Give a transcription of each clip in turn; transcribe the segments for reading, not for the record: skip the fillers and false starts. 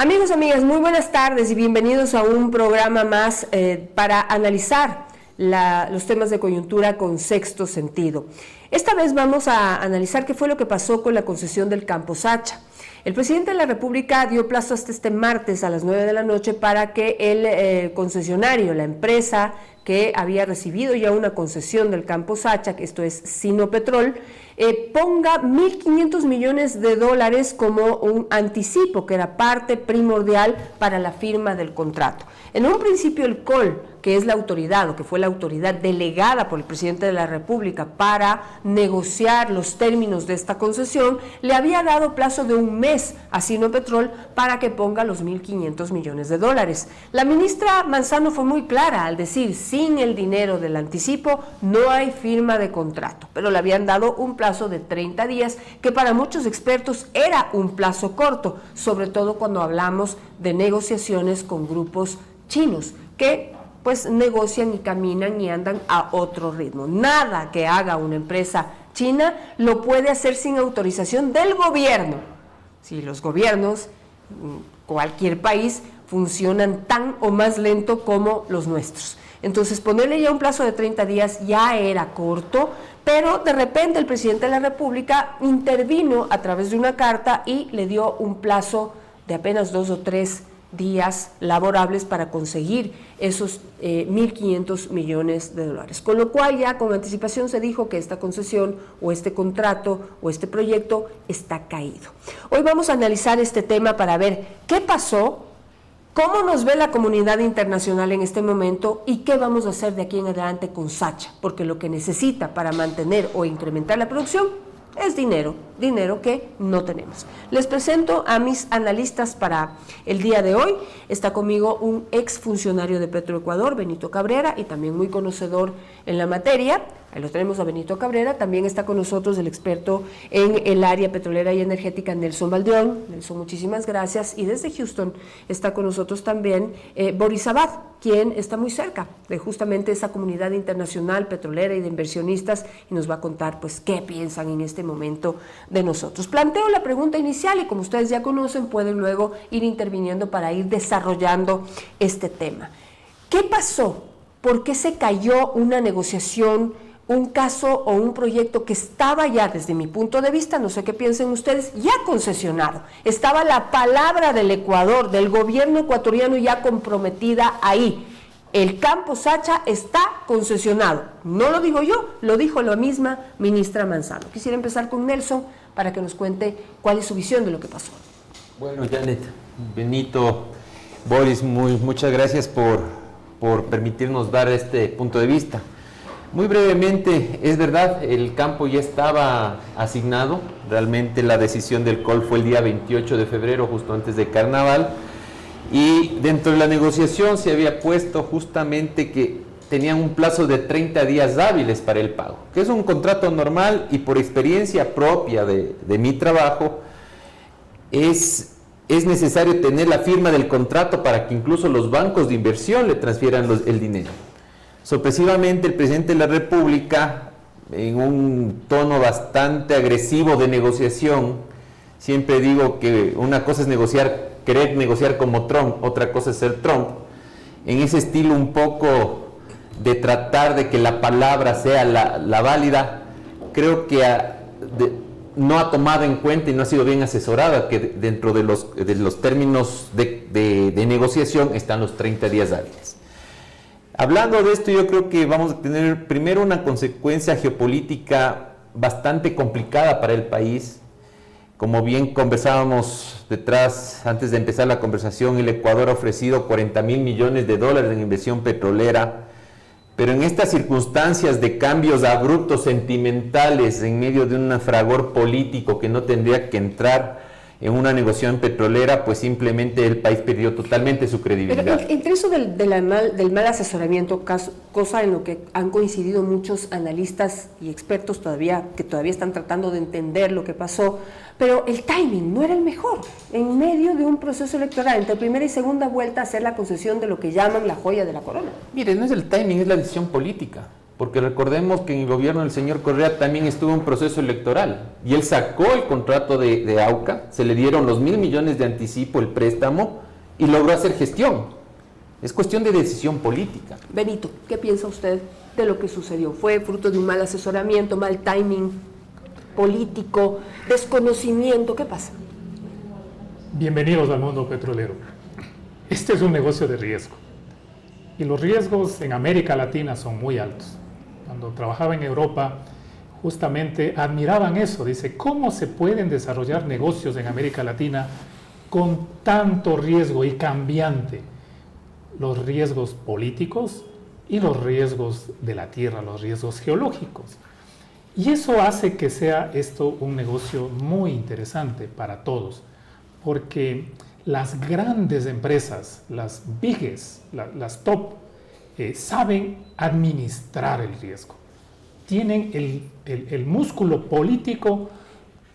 Amigos, amigas, muy buenas tardes y bienvenidos a un programa más para analizar los temas de coyuntura con Sexto Sentido. Esta vez vamos a analizar qué fue lo que pasó con la concesión del Campo Sacha. El presidente de la República dio plazo hasta este martes a las 9 de la noche para que el concesionario, la empresa que había recibido ya una concesión del Campo Sacha, que esto es Sinopetrol, ponga 1.500 millones de dólares como un anticipo, que era parte primordial para la firma del contrato. En un principio el COL, que es la autoridad o que fue la autoridad delegada por el presidente de la República para negociar los términos de esta concesión, le había dado plazo de un mes a Sinopetrol para que ponga los 1.500 millones de dólares. La ministra Manzano fue muy clara al decir, sin el dinero del anticipo no hay firma de contrato, pero le habían dado un plazo de 30 días, que para muchos expertos era un plazo corto, sobre todo cuando hablamos de negociaciones con grupos chinos, que pues negocian y caminan y andan a otro ritmo. Nada que haga una empresa china lo puede hacer sin autorización del gobierno. Si los gobiernos, cualquier país, funcionan tan o más lento como los nuestros. Entonces ponerle ya un plazo de 30 días ya era corto, pero de repente el presidente de la República intervino a través de una carta y le dio un plazo de apenas 2 o 3 días laborables para conseguir esos 1.500 millones de dólares. Con lo cual ya con anticipación se dijo que esta concesión o este contrato o este proyecto está caído. Hoy vamos a analizar este tema para ver qué pasó, cómo nos ve la comunidad internacional en este momento y qué vamos a hacer de aquí en adelante con Sacha, porque lo que necesita para mantener o incrementar la producción es dinero que no tenemos. Les presento a mis analistas para el día de hoy. Está conmigo un exfuncionario de Petroecuador, Benito Cabrera, y también muy conocedor en la materia. Ahí lo tenemos a Benito Cabrera. También está con nosotros el experto en el área petrolera y energética, Nelson Valdeón. Nelson, muchísimas gracias. Y desde Houston está con nosotros también Boris Abad, quien está muy cerca de justamente esa comunidad internacional petrolera y de inversionistas, y nos va a contar pues qué piensan en este momento de nosotros. Planteo la pregunta inicial y como ustedes ya conocen, pueden luego ir interviniendo para ir desarrollando este tema. ¿Qué pasó? ¿Por qué se cayó una negociación, un caso o un proyecto que estaba ya, desde mi punto de vista, no sé qué piensen ustedes, ya concesionado? Estaba la palabra del Ecuador, del gobierno ecuatoriano ya comprometida ahí. El Campo Sacha está concesionado. No lo digo yo, lo dijo la misma ministra Manzano. Quisiera empezar con Nelson para que nos cuente cuál es su visión de lo que pasó. Bueno, Janet, Benito, Boris, muchas gracias por permitirnos dar este punto de vista. Muy brevemente, es verdad, el campo ya estaba asignado. Realmente la decisión del COL fue el día 28 de febrero, justo antes de Carnaval. Y dentro de la negociación se había puesto justamente que tenían un plazo de 30 días hábiles para el pago, que es un contrato normal, y por experiencia propia de mi trabajo, es necesario tener la firma del contrato para que incluso los bancos de inversión le transfieran el dinero. Sorpresivamente, el presidente de la República, en un tono bastante agresivo de negociación, siempre digo que una cosa es querer negociar como Trump, otra cosa es ser Trump, en ese estilo un poco de tratar de que la palabra sea la válida, creo que no ha tomado en cuenta y no ha sido bien asesorada que dentro de los términos de negociación están los 30 días hábiles. Hablando de esto, yo creo que vamos a tener primero una consecuencia geopolítica bastante complicada para el país. Como bien conversábamos antes de empezar la conversación, el Ecuador ha ofrecido 40.000 millones de dólares en inversión petrolera, pero en estas circunstancias de cambios abruptos sentimentales en medio de un fragor político que no tendría que entrar en una negociación petrolera, pues simplemente el país perdió totalmente su credibilidad. Pero entre eso del mal asesoramiento, cosa en lo que han coincidido muchos analistas y expertos que todavía están tratando de entender lo que pasó, pero el timing no era el mejor. En medio de un proceso electoral, entre primera y segunda vuelta, hacer la concesión de lo que llaman la joya de la corona. Mire, no es el timing, es la decisión política. Porque recordemos que en el gobierno del señor Correa también estuvo un proceso electoral y él sacó el contrato de AUCA, se le dieron los 1.000 millones de anticipo, el préstamo, y logró hacer gestión. Es cuestión de decisión política. Benito, ¿qué piensa usted de lo que sucedió? ¿Fue fruto de un mal asesoramiento, mal timing político, desconocimiento? ¿Qué pasa? Bienvenidos al mundo petrolero. Este es un negocio de riesgo y los riesgos en América Latina son muy altos. Cuando trabajaba en Europa, justamente admiraban eso. Dice, ¿cómo se pueden desarrollar negocios en América Latina con tanto riesgo y cambiante? Los riesgos políticos y los riesgos de la tierra, los riesgos geológicos. Y eso hace que sea esto un negocio muy interesante para todos, porque las grandes empresas, las biggest, las top, saben administrar el riesgo. Tienen el músculo político,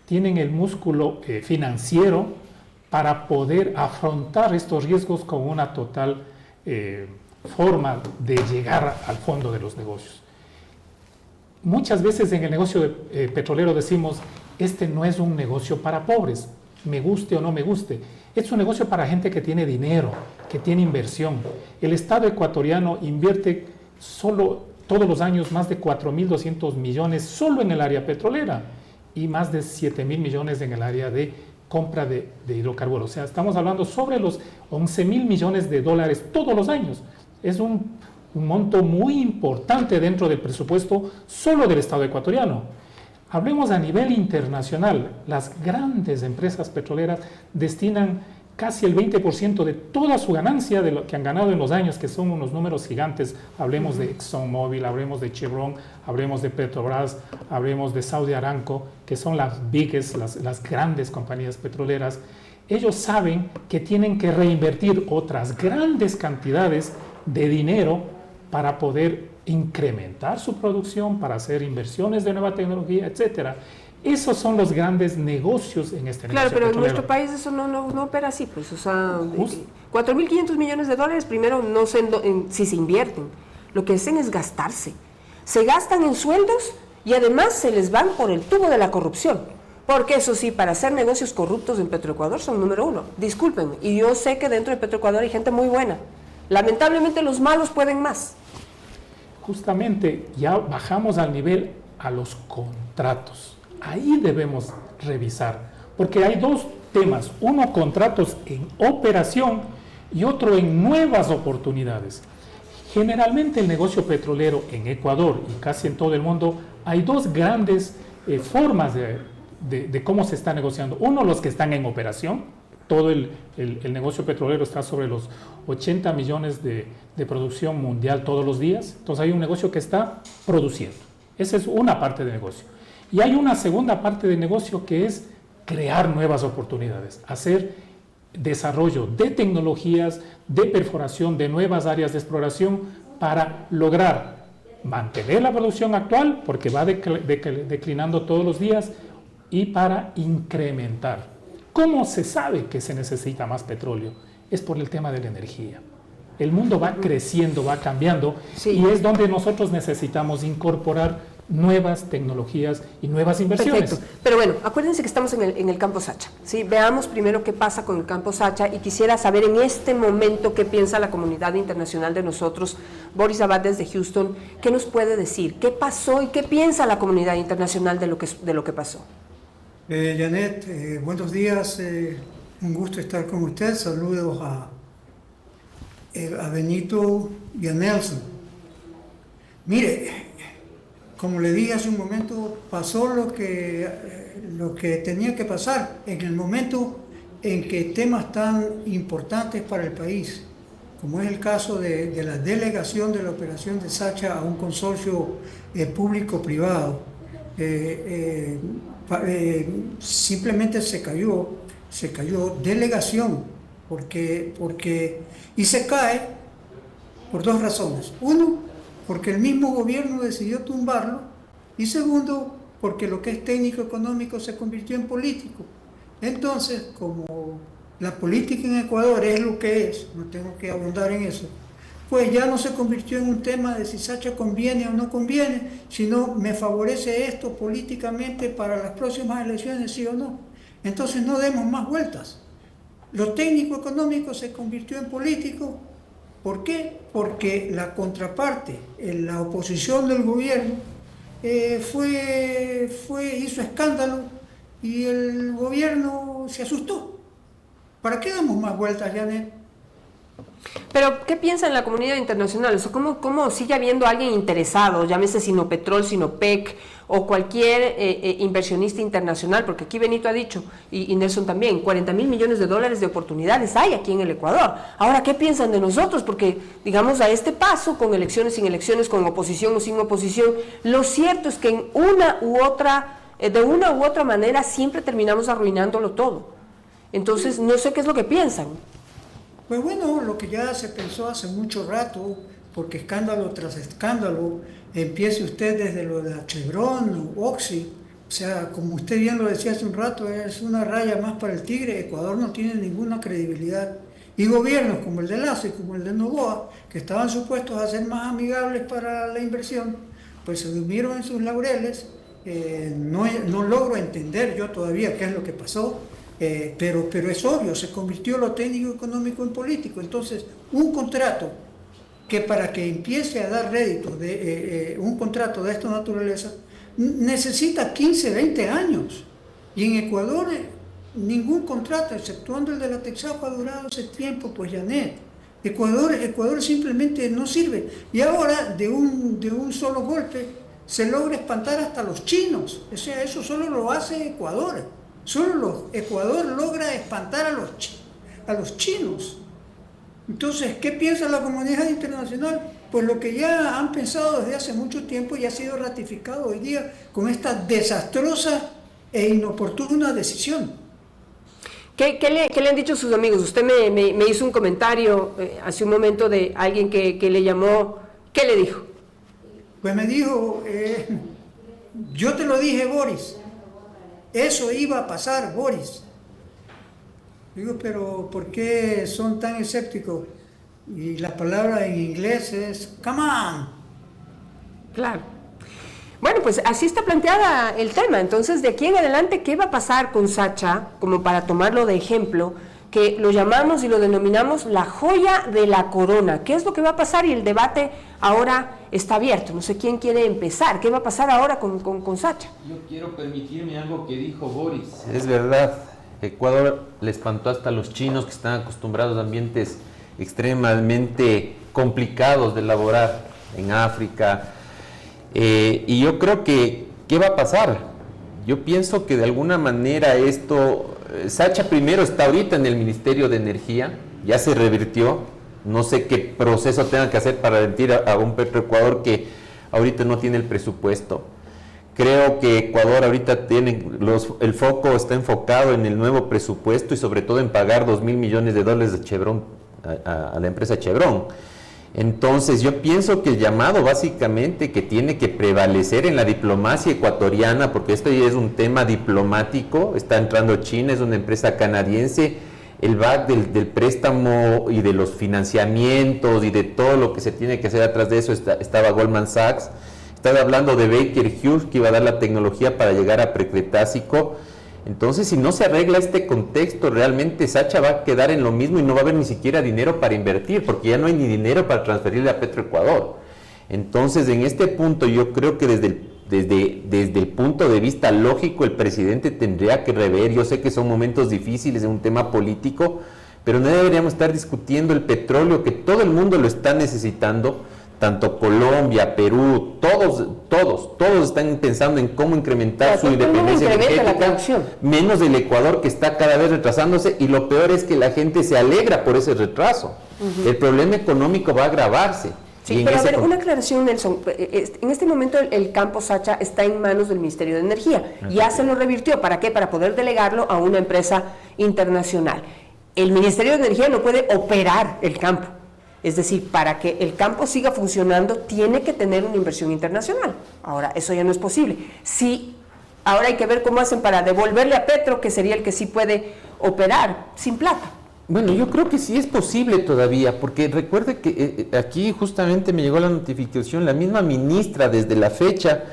tienen el músculo financiero para poder afrontar estos riesgos con una total forma de llegar al fondo de los negocios. Muchas veces en el negocio petrolero decimos, este no es un negocio para pobres, me guste o no me guste. Es un negocio para gente que tiene dinero, que tiene inversión. El Estado ecuatoriano invierte todos los años más de 4.200 millones solo en el área petrolera y más de 7.000 millones en el área de compra de hidrocarburos. O sea, estamos hablando sobre los 11.000 millones de dólares todos los años. Es un monto muy importante dentro del presupuesto solo del Estado ecuatoriano. Hablemos a nivel internacional. Las grandes empresas petroleras destinan casi el 20% de toda su ganancia de lo que han ganado en los años, que son unos números gigantes. Hablemos de ExxonMobil, hablemos de Chevron, hablemos de Petrobras, hablemos de Saudi Aramco, que son las biggest, las grandes compañías petroleras. Ellos saben que tienen que reinvertir otras grandes cantidades de dinero para poder incrementar su producción, para hacer inversiones de nueva tecnología, etcétera. Esos son los grandes negocios en este negocio. Claro, pero petrolero. en nuestro país eso no opera así, pues, o sea, 4.500 millones de dólares, primero no sé si se invierten, lo que hacen es gastarse. Se gastan en sueldos y además se les van por el tubo de la corrupción. Porque eso sí, para hacer negocios corruptos en Petroecuador son número uno. Discúlpenme, y yo sé que dentro de Petroecuador hay gente muy buena. Lamentablemente los malos pueden más. Justamente ya bajamos al nivel a los contratos. Ahí debemos revisar, porque hay dos temas, uno contratos en operación y otro en nuevas oportunidades. Generalmente el negocio petrolero en Ecuador y casi en todo el mundo hay dos grandes formas de cómo se está negociando. Uno, los que están en operación, todo el negocio petrolero está sobre los 80 millones de producción mundial todos los días, entonces hay un negocio que está produciendo. Esa es una parte del negocio. Y hay una segunda parte del negocio que es crear nuevas oportunidades, hacer desarrollo de tecnologías, de perforación, de nuevas áreas de exploración para lograr mantener la producción actual, porque va declinando todos los días, y para incrementar. ¿Cómo se sabe que se necesita más petróleo? Es por el tema de la energía. El mundo va creciendo, va cambiando, sí, y es donde nosotros necesitamos incorporar nuevas tecnologías y nuevas inversiones. Perfecto. Pero bueno, acuérdense que estamos en el campo Sacha, ¿sí? Veamos primero qué pasa con el campo Sacha y quisiera saber en este momento qué piensa la comunidad internacional de nosotros. Boris Abad desde Houston, ¿qué nos puede decir? ¿Qué pasó y qué piensa la comunidad internacional de lo que pasó? Janet, buenos días, un gusto estar con usted. Saludos a Benito y a Nelson. Mire, como le dije hace un momento, pasó lo que tenía que pasar en el momento en que temas tan importantes para el país, como es el caso de la delegación de la operación de Sacha a un consorcio público-privado, simplemente se cayó delegación, y se cae por dos razones. Uno, porque el mismo gobierno decidió tumbarlo, y segundo, porque lo que es técnico-económico se convirtió en político. Entonces, como la política en Ecuador es lo que es, no tengo que abundar en eso, pues ya no se convirtió en un tema de si Sacha conviene o no conviene, sino me favorece esto políticamente para las próximas elecciones, sí o no. Entonces no demos más vueltas. Lo técnico-económico se convirtió en político. ¿Por qué? Porque la contraparte, la oposición del gobierno, hizo escándalo y el gobierno se asustó. ¿Para qué damos más vueltas, Janet? Pero, ¿qué piensa en la comunidad internacional? O sea, ¿cómo sigue habiendo alguien interesado, llámese Sinopetrol, Sinopec o cualquier inversionista internacional? Porque aquí Benito ha dicho, y Nelson también, 40,000 millones de dólares de oportunidades hay aquí en el Ecuador. Ahora, ¿qué piensan de nosotros? Porque, digamos, a este paso, con elecciones, sin elecciones, con oposición o sin oposición, lo cierto es que de una u otra manera, siempre terminamos arruinándolo todo. Entonces, no sé qué es lo que piensan. Pues bueno, lo que ya se pensó hace mucho rato, porque escándalo tras escándalo, empiece usted desde lo de la Chevron o Oxy, o sea, como usted bien lo decía hace un rato, es una raya más para el tigre. Ecuador no tiene ninguna credibilidad. Y gobiernos como el de Lazo y como el de Noboa, que estaban supuestos a ser más amigables para la inversión, pues se durmieron en sus laureles. No logro entender yo todavía qué es lo que pasó. Pero es obvio, se convirtió lo técnico económico en político. Entonces, un contrato que para que empiece a dar réditos, un contrato de esta naturaleza, necesita 15, 20 años. Y en Ecuador, ningún contrato, exceptuando el de la Texaco, ha durado ese tiempo, pues Janet. Ecuador simplemente no sirve. Y ahora, de un solo golpe, se logra espantar hasta los chinos. O sea, eso solo lo hace Ecuador. Solo Ecuador logra espantar a los chinos. Entonces, ¿qué piensa la comunidad internacional? Pues lo que ya han pensado desde hace mucho tiempo y ha sido ratificado hoy día con esta desastrosa e inoportuna decisión. ¿Qué le han dicho sus amigos? Usted me hizo un comentario hace un momento de alguien que le llamó. ¿Qué le dijo? Pues me dijo, yo te lo dije, Boris. Eso iba a pasar, Boris. Digo, pero ¿por qué son tan escépticos? Y la palabra en inglés es come on. Claro. Bueno, pues así está planteada el tema. Entonces, de aquí en adelante, ¿qué va a pasar con Sacha? Como para tomarlo de ejemplo, que lo llamamos y lo denominamos la joya de la corona. ¿Qué es lo que va a pasar? Y el debate ahora está abierto. No sé quién quiere empezar. ¿Qué va a pasar ahora con Sacha? Yo quiero permitirme algo que dijo Boris. Es verdad, Ecuador le espantó hasta a los chinos, que están acostumbrados a ambientes extremadamente complicados de elaborar en África. Y yo creo que, ¿qué va a pasar? Yo pienso que de alguna manera esto... Sacha primero está ahorita en el Ministerio de Energía, ya se revirtió, no sé qué proceso tenga que hacer para revertir a un Petroecuador que ahorita no tiene el presupuesto. Creo que Ecuador ahorita el foco está enfocado en el nuevo presupuesto y sobre todo en pagar 2,000 millones de dólares de Chevron a la empresa Chevron. Entonces yo pienso que el llamado básicamente que tiene que prevalecer en la diplomacia ecuatoriana, porque esto ya es un tema diplomático, está entrando China, es una empresa canadiense, el back del préstamo y de los financiamientos y de todo lo que se tiene que hacer atrás de eso estaba Goldman Sachs, estaba hablando de Baker Hughes que iba a dar la tecnología para llegar a precretácico. Entonces, si no se arregla este contexto, realmente Sacha va a quedar en lo mismo y no va a haber ni siquiera dinero para invertir, porque ya no hay ni dinero para transferirle a Petroecuador. Entonces, en este punto, yo creo que desde el punto de vista lógico, el presidente tendría que rever. Yo sé que son momentos difíciles en un tema político, pero no deberíamos estar discutiendo el petróleo, que todo el mundo lo está necesitando. Tanto Colombia, Perú, todos están pensando en cómo incrementar su independencia energética, menos el Ecuador, que está cada vez retrasándose, y lo peor es que la gente se alegra por ese retraso. El problema económico va a agravarse. Sí, pero a ver, una aclaración, Nelson. En este momento el campo Sacha está en manos del Ministerio de Energía. Ya se lo revirtió. ¿Para qué? Para poder delegarlo a una empresa internacional. El Ministerio de Energía no puede operar el campo. Es decir, para que el campo siga funcionando, tiene que tener una inversión internacional. Ahora, eso ya no es posible. Sí, ahora hay que ver cómo hacen para devolverle a Petro, que sería el que sí puede operar sin plata. Bueno, yo creo que sí es posible todavía, porque recuerde que aquí justamente me llegó la notificación, la misma ministra desde la fecha,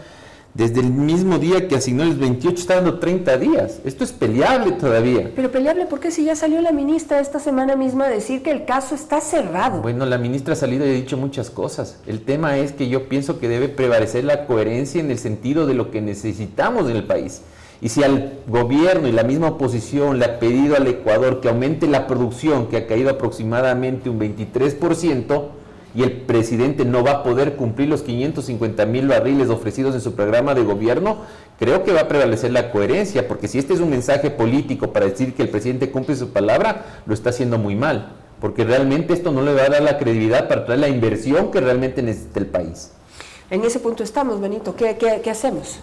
desde el mismo día que asignó el 28, está dando 30 días. Esto es peleable todavía. Pero peleable, ¿por qué si ya salió la ministra esta semana misma a decir que el caso está cerrado? Bueno, la ministra ha salido y ha dicho muchas cosas. El tema es que yo pienso que debe prevalecer la coherencia en el sentido de lo que necesitamos en el país. Y si al gobierno y la misma oposición le ha pedido al Ecuador que aumente la producción, que ha caído aproximadamente un 23%, y el presidente no va a poder cumplir los 550,000 barriles ofrecidos en su programa de gobierno, creo que va a prevalecer la coherencia, porque si este es un mensaje político para decir que el presidente cumple su palabra, lo está haciendo muy mal, porque realmente esto no le va a dar la credibilidad para traer la inversión que realmente necesita el país. En ese punto estamos, Benito. ¿Qué hacemos?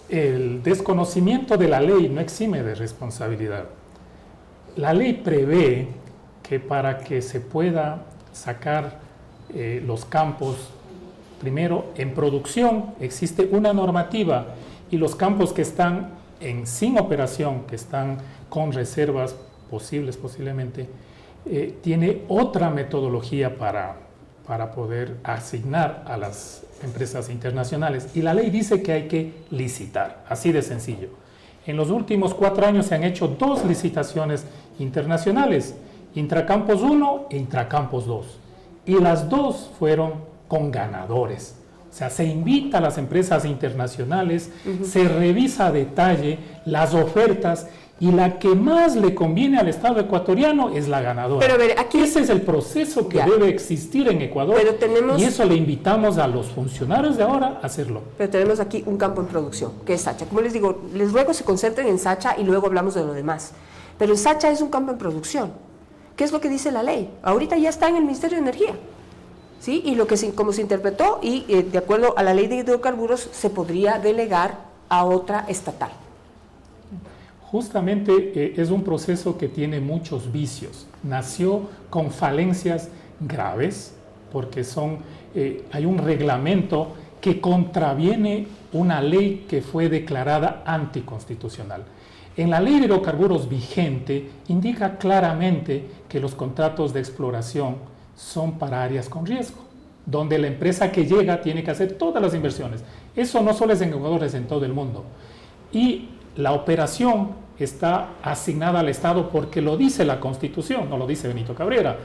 El desconocimiento de la ley no exime de responsabilidad. La ley prevé que para que se pueda sacar los campos, primero en producción existe una normativa y los campos que están sin operación, que están con reservas posiblemente, tiene otra metodología para poder asignar a las empresas internacionales, y la ley dice que hay que licitar, así de sencillo. En los últimos 4 años se han hecho 2 licitaciones internacionales, Intracampos 1 e Intracampos 2, y las 2 fueron con ganadores. O sea, se invita a las empresas internacionales, se revisa a detalle las ofertas, y la que más le conviene al Estado ecuatoriano es la ganadora. Pero a ver, aquí ese es el proceso que debe existir en Ecuador, y eso le invitamos a los funcionarios de ahora a hacerlo. Pero tenemos aquí un campo en producción, que es Sacha. Como les digo, les ruego se concentren en Sacha y luego hablamos de lo demás. Pero Sacha es un campo en producción. ¿Qué es lo que dice la ley? Ahorita ya está en el Ministerio de Energía, ¿sí? Y como se interpretó, y de acuerdo a la ley de hidrocarburos, se podría delegar a otra estatal. Justamente es un proceso que tiene muchos vicios. Nació con falencias graves, porque hay un reglamento que contraviene una ley que fue declarada anticonstitucional. En la ley de hidrocarburos vigente indica claramente que los contratos de exploración son para áreas con riesgo, donde la empresa que llega tiene que hacer todas las inversiones. Eso no solo es en Ecuador, es en todo el mundo. Y la operación está asignada al Estado porque lo dice la Constitución, no lo dice Benito Cabrera.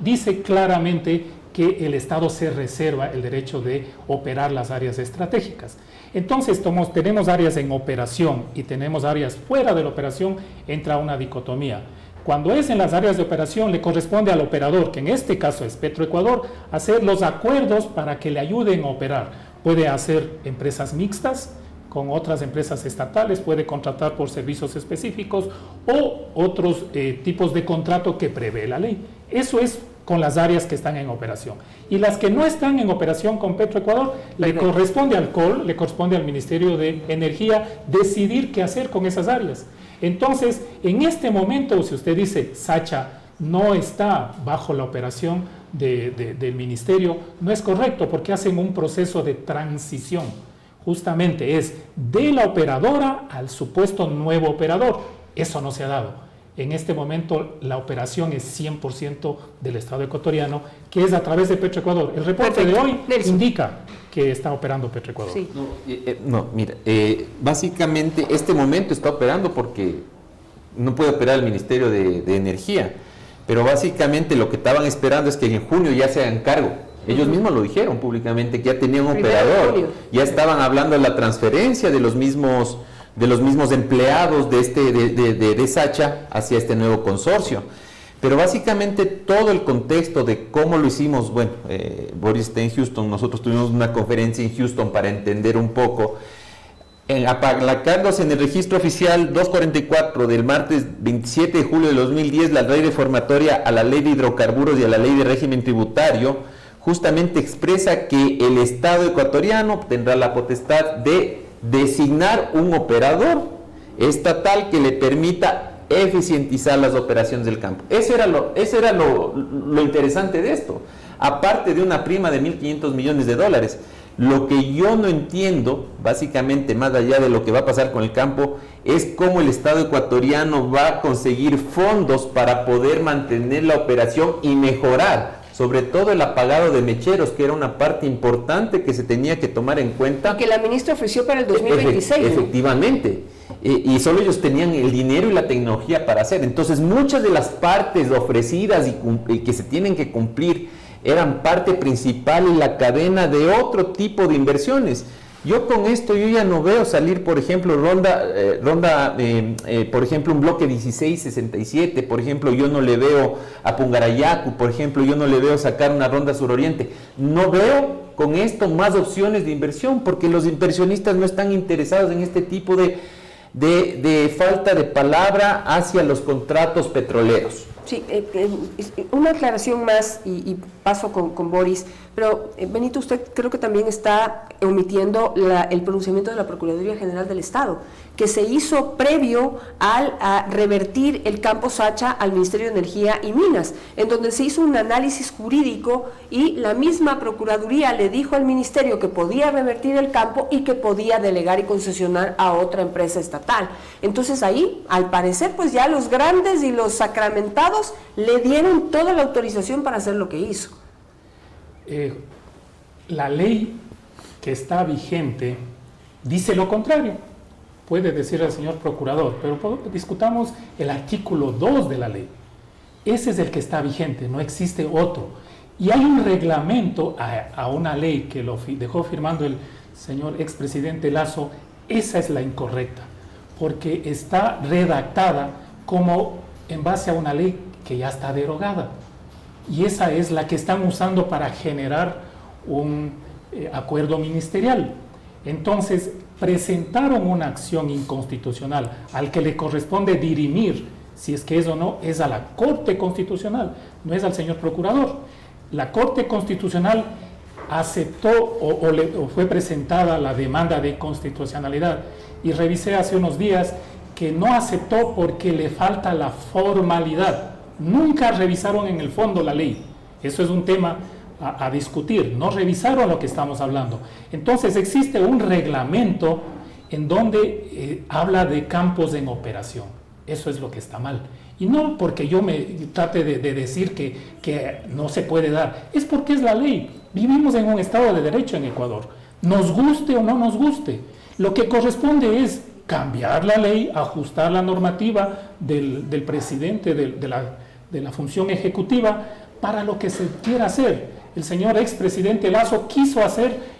Dice claramente que el Estado se reserva el derecho de operar las áreas estratégicas. Entonces, como tenemos áreas en operación y tenemos áreas fuera de la operación, entra una dicotomía. Cuando es en las áreas de operación, le corresponde al operador, que en este caso es Petroecuador, hacer los acuerdos para que le ayuden a operar. Puede hacer empresas mixtas con otras empresas estatales, puede contratar por servicios específicos o otros tipos de contrato que prevé la ley. Eso es con las áreas que están en operación. Y las que no están en operación con Petroecuador, le corresponde al COL, le corresponde al Ministerio de Energía decidir qué hacer con esas áreas. Entonces, en este momento, si usted dice, Sacha no está bajo la operación del Ministerio, no es correcto, porque hacen un proceso de transición. Justamente es de la operadora al supuesto nuevo operador. Eso no se ha dado. En este momento la operación es 100% del Estado ecuatoriano, que es a través de Petroecuador. El reporte de hoy indica que está operando Petroecuador. Sí. Mira, básicamente este momento está operando porque no puede operar el Ministerio de Energía, pero básicamente lo que estaban esperando es que en junio ya se hagan cargo. Ellos mismos lo dijeron públicamente, que ya tenían un operador, ya estaban hablando de la transferencia de los mismos empleados de Sacha hacia este nuevo consorcio. Pero básicamente todo el contexto de cómo lo hicimos, bueno, Boris está en Houston, nosotros tuvimos una conferencia en Houston para entender un poco, apalancándose en el registro oficial 244 del martes 27 de julio de 2010, la ley reformatoria a la ley de hidrocarburos y a la ley de régimen tributario, justamente expresa que el Estado ecuatoriano tendrá la potestad de designar un operador estatal que le permita eficientizar las operaciones del campo. Eso era lo interesante de esto, aparte de una prima de $1.500 millones, Lo que yo no entiendo, básicamente, más allá de lo que va a pasar con el campo, es cómo el Estado ecuatoriano va a conseguir fondos para poder mantener la operación y mejorar, sobre todo el apagado de mecheros, que era una parte importante que se tenía que tomar en cuenta. Y que la ministra ofreció para el 2026. Efectivamente. Y solo ellos tenían el dinero y la tecnología para hacer. Entonces, muchas de las partes ofrecidas y que se tienen que cumplir eran parte principal en la cadena de otro tipo de inversiones. Yo con esto yo ya no veo salir, por ejemplo, por ejemplo, un bloque 1667, por ejemplo, yo no le veo a Pungarayacu, por ejemplo, yo no le veo sacar una ronda suroriente. No veo con esto más opciones de inversión, porque los inversionistas no están interesados en este tipo de falta de palabra hacia los contratos petroleros. Sí, una aclaración más y paso con Boris, pero Benito, usted creo que también está omitiendo el pronunciamiento de la Procuraduría General del Estado, que se hizo previo a revertir el campo Sacha al Ministerio de Energía y Minas, en donde se hizo un análisis jurídico y la misma Procuraduría le dijo al Ministerio que podía revertir el campo y que podía delegar y concesionar a otra empresa estatal. Entonces ahí, al parecer, pues ya los grandes y los sacramentados le dieron toda la autorización para hacer lo que hizo. La ley que está vigente dice lo contrario. Puede decir el señor procurador, pero discutamos el artículo 2 de la ley. Ese es el que está vigente, no existe otro. Y hay un reglamento a una ley que lo dejó firmando el señor expresidente Lasso. Esa es la incorrecta, porque está redactada como en base a una ley que ya está derogada. Y esa es la que están usando para generar un acuerdo ministerial. Entonces, presentaron una acción inconstitucional al que le corresponde dirimir si es que es o no, es a la Corte Constitucional, no es al señor procurador. La Corte Constitucional aceptó o fue presentada la demanda de constitucionalidad, y revisé hace unos días que no aceptó porque le falta la formalidad. Nunca revisaron en el fondo la ley. Eso es un tema a discutir. No revisaron lo que estamos hablando. Entonces existe un reglamento en donde habla de campos en operación. Eso es lo que está mal. Y no porque yo me trate de decir que no se puede dar. Es porque es la ley. Vivimos en un Estado de Derecho en Ecuador. Nos guste o no nos guste. Lo que corresponde es cambiar la ley, ajustar la normativa del presidente de la función ejecutiva para lo que se quiera hacer. El señor expresidente Lasso quiso hacer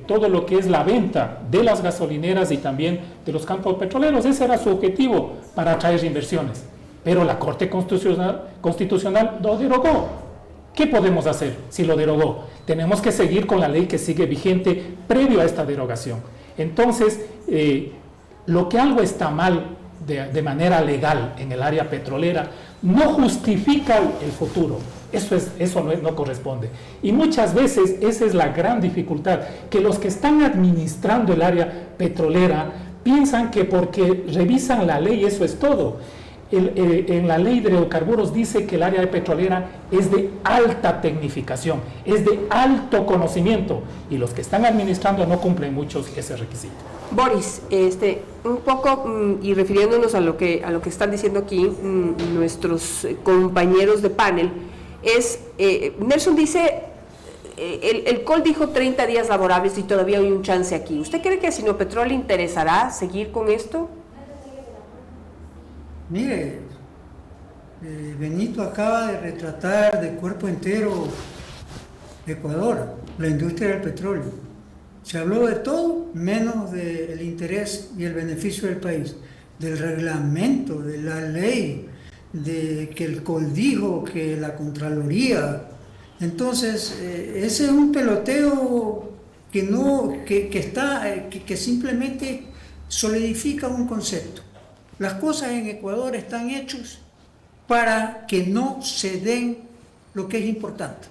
todo lo que es la venta de las gasolineras y también de los campos petroleros. Ese era su objetivo para atraer inversiones. Pero la Corte Constitucional lo derogó. ¿Qué podemos hacer si lo derogó? Tenemos que seguir con la ley que sigue vigente previo a esta derogación. Entonces, lo que algo está mal de manera legal en el área petrolera no justifica el futuro. Eso no corresponde. Y muchas veces esa es la gran dificultad, que los que están administrando el área petrolera piensan que porque revisan la ley eso es todo. En la ley de hidrocarburos dice que el área petrolera es de alta tecnificación, es de alto conocimiento, y los que están administrando no cumplen mucho ese requisito. Boris, un poco y refiriéndonos a lo que están diciendo aquí nuestros compañeros de panel, Nelson dice, el COL dijo 30 días laborables y todavía hay un chance aquí. ¿Usted cree que a Sinopetrol le interesará seguir con esto? Mire, Benito acaba de retratar de cuerpo entero Ecuador, la industria del petróleo. Se habló de todo menos del interés y el beneficio del país, del reglamento, de la ley, de que el COL dijo, que la Contraloría. Entonces, ese es un peloteo que simplemente solidifica un concepto. Las cosas en Ecuador están hechas para que no se den lo que es importante.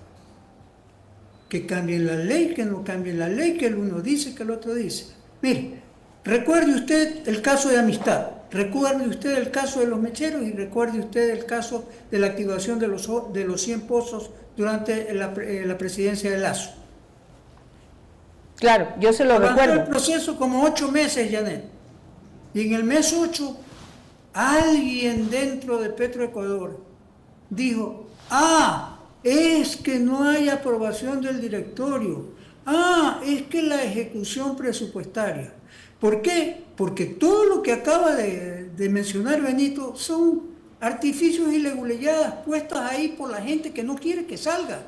Que cambien la ley, que no cambien la ley, que el uno dice, que el otro dice. Mire, recuerde usted el caso de Amistad, recuerde usted el caso de los mecheros y recuerde usted el caso de la activación de los 100 pozos durante la presidencia de Lasso. Claro, yo se lo Avanzó recuerdo. el proceso como 8 meses, Janet. Y en el mes 8, alguien dentro de Petroecuador dijo, es que no hay aprobación del directorio. Es que la ejecución presupuestaria. ¿Por qué? Porque todo lo que acaba de mencionar Benito son artificios y leguleyadas puestas ahí por la gente que no quiere que salga.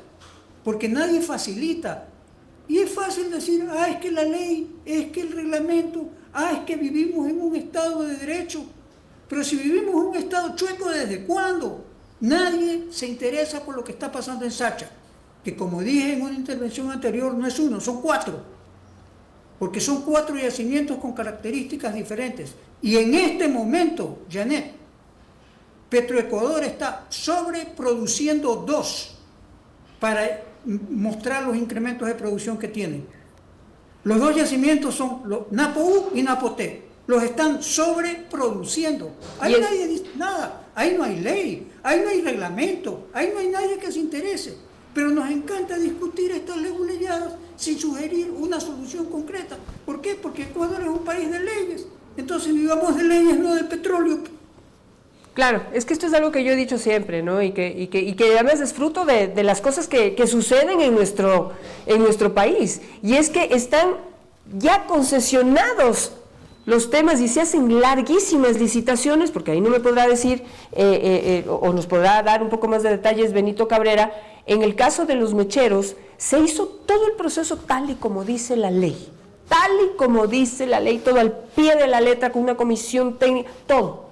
Porque nadie facilita. Y es fácil decir, es que la ley, es que el reglamento, es que vivimos en un Estado de Derecho. Pero si vivimos en un Estado chueco, ¿desde cuándo? Nadie se interesa por lo que está pasando en Sacha, que como dije en una intervención anterior, no es uno, son 4. Porque son 4 yacimientos con características diferentes. Y en este momento, Janet, Petroecuador está sobreproduciendo 2 para mostrar los incrementos de producción que tienen. Los 2 yacimientos son Napo U y Napo T. Los están sobreproduciendo. Ahí nadie dice nada. Ahí no hay ley, ahí no hay reglamento, ahí no hay nadie que se interese. Pero nos encanta discutir estas leguleyadas sin sugerir una solución concreta. ¿Por qué? Porque Ecuador es un país de leyes. Entonces vivamos de leyes, no del petróleo. Claro, es que esto es algo que yo he dicho siempre, ¿no? Y que además es fruto de las cosas que suceden en nuestro país. Y es que están ya concesionados los temas y se hacen larguísimas licitaciones, porque ahí no me podrá decir o nos podrá dar un poco más de detalles Benito Cabrera. En el caso de los mecheros, se hizo todo el proceso tal y como dice la ley. Tal y como dice la ley, todo al pie de la letra, con una comisión técnica, todo.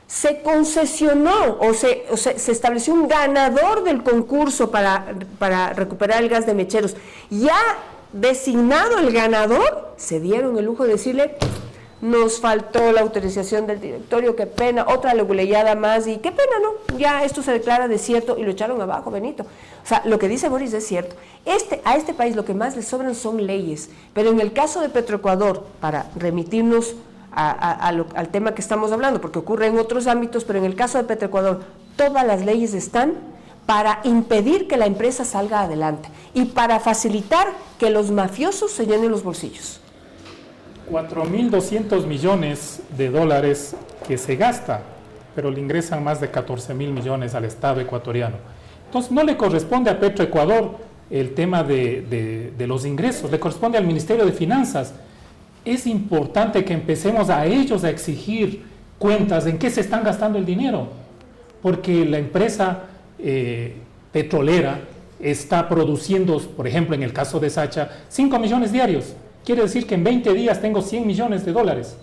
Se concesionó o se estableció un ganador del concurso para recuperar el gas de mecheros. Ya designado el ganador, se dieron el lujo de decirle, nos faltó la autorización del directorio, qué pena, otra leguleyada más y qué pena, ¿no? Ya esto se declara desierto y lo echaron abajo, Benito. O sea, lo que dice Boris es cierto. A este país lo que más le sobran son leyes, pero en el caso de Petroecuador, para remitirnos al tema que estamos hablando, porque ocurre en otros ámbitos, pero en el caso de Petroecuador, todas las leyes están para impedir que la empresa salga adelante y para facilitar que los mafiosos se llenen los bolsillos. 4.200 millones de dólares que se gasta, pero le ingresan más de 14.000 millones al Estado ecuatoriano. Entonces no le corresponde a Petroecuador el tema de los ingresos, le corresponde al Ministerio de Finanzas. Es importante que empecemos a ellos a exigir cuentas en qué se están gastando el dinero, porque la empresa petrolera está produciendo, por ejemplo, en el caso de Sacha, 5 millones diarios. Quiere decir que en 20 días tengo 100 millones de dólares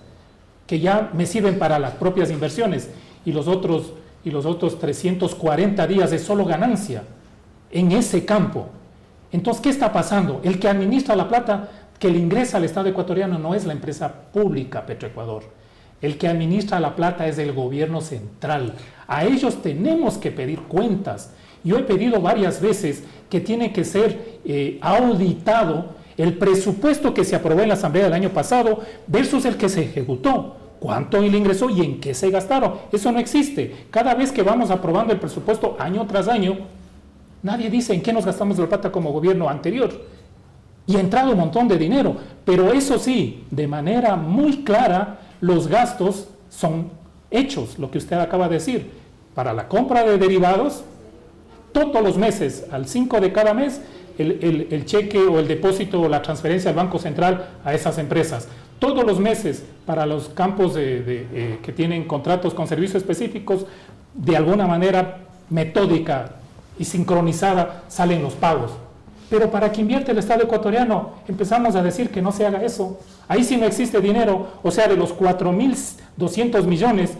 que ya me sirven para las propias inversiones y los otros 340 días de solo ganancia en ese campo. Entonces, ¿qué está pasando? El que administra la plata que le ingresa al Estado ecuatoriano no es la empresa pública Petroecuador. El que administra la plata es el gobierno central. A ellos tenemos que pedir cuentas. Yo he pedido varias veces que tiene que ser auditado el presupuesto que se aprobó en la Asamblea del año pasado versus el que se ejecutó. ¿Cuánto le ingresó y en qué se gastaron? Eso no existe. Cada vez que vamos aprobando el presupuesto año tras año, nadie dice en qué nos gastamos la plata como gobierno anterior. Y ha entrado un montón de dinero, pero eso sí, de manera muy clara, los gastos son hechos, lo que usted acaba de decir. Para la compra de derivados, todos los meses, al 5 de cada mes, el cheque o el depósito o la transferencia al Banco Central a esas empresas. Todos los meses, para los campos que tienen contratos con servicios específicos, de alguna manera metódica y sincronizada salen los pagos. Pero para que invierte el Estado ecuatoriano, empezamos a decir que no se haga eso. Ahí sí no existe dinero, o sea, de los 4.200 millones,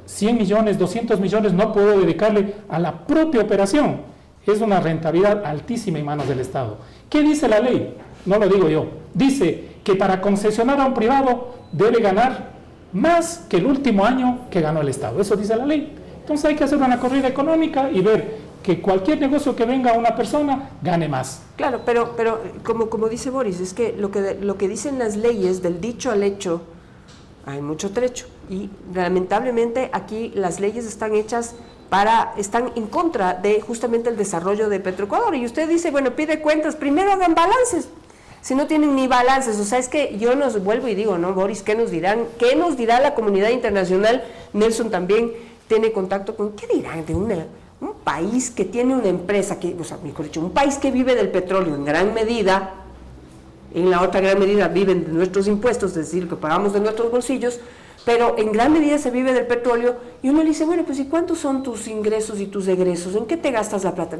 100 millones, 200 millones no puedo dedicarle a la propia operación. Es una rentabilidad altísima en manos del Estado. ¿Qué dice la ley? No lo digo yo. Dice que para concesionar a un privado debe ganar más que el último año que ganó el Estado. Eso dice la ley. Entonces hay que hacer una corrida económica y ver que cualquier negocio que venga a una persona gane más. Claro, pero como dice Boris, es que lo que dicen las leyes, del dicho al hecho, hay mucho trecho. Y lamentablemente aquí las leyes están hechas están en contra de justamente el desarrollo de Petroecuador. Y usted dice, bueno, pide cuentas, primero hagan balances. si no tienen ni balances? O sea, es que yo nos vuelvo y digo, ¿no, Boris? ¿Qué nos dirán? ¿Qué nos dirá la comunidad internacional? Nelson también tiene contacto con, ¿qué dirán de un país que tiene una empresa, que, o sea, mejor dicho, un país que vive del petróleo en gran medida, en la otra gran medida viven de nuestros impuestos, es decir, que pagamos de nuestros bolsillos, pero en gran medida se vive del petróleo, y uno le dice, bueno, pues ¿y cuántos son tus ingresos y tus egresos? ¿En qué te gastas la plata?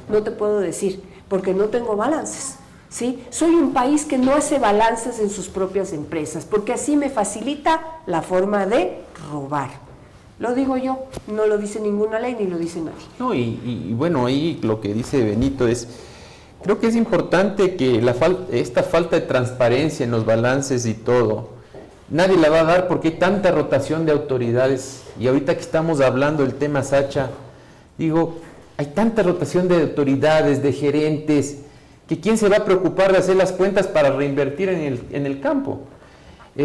No te puedo decir, porque no tengo balances, ¿sí? Soy un país que no hace balances en sus propias empresas, porque así me facilita la forma de robar. Lo digo yo, no lo dice ninguna ley ni lo dice nadie. No, y bueno, ahí lo que dice Benito es, creo que es importante que esta falta de transparencia en los balances y todo, nadie la va a dar porque hay tanta rotación de autoridades, y ahorita que estamos hablando del tema Sacha, digo, hay tanta rotación de autoridades, de gerentes, que quién se va a preocupar de hacer las cuentas para reinvertir en el campo.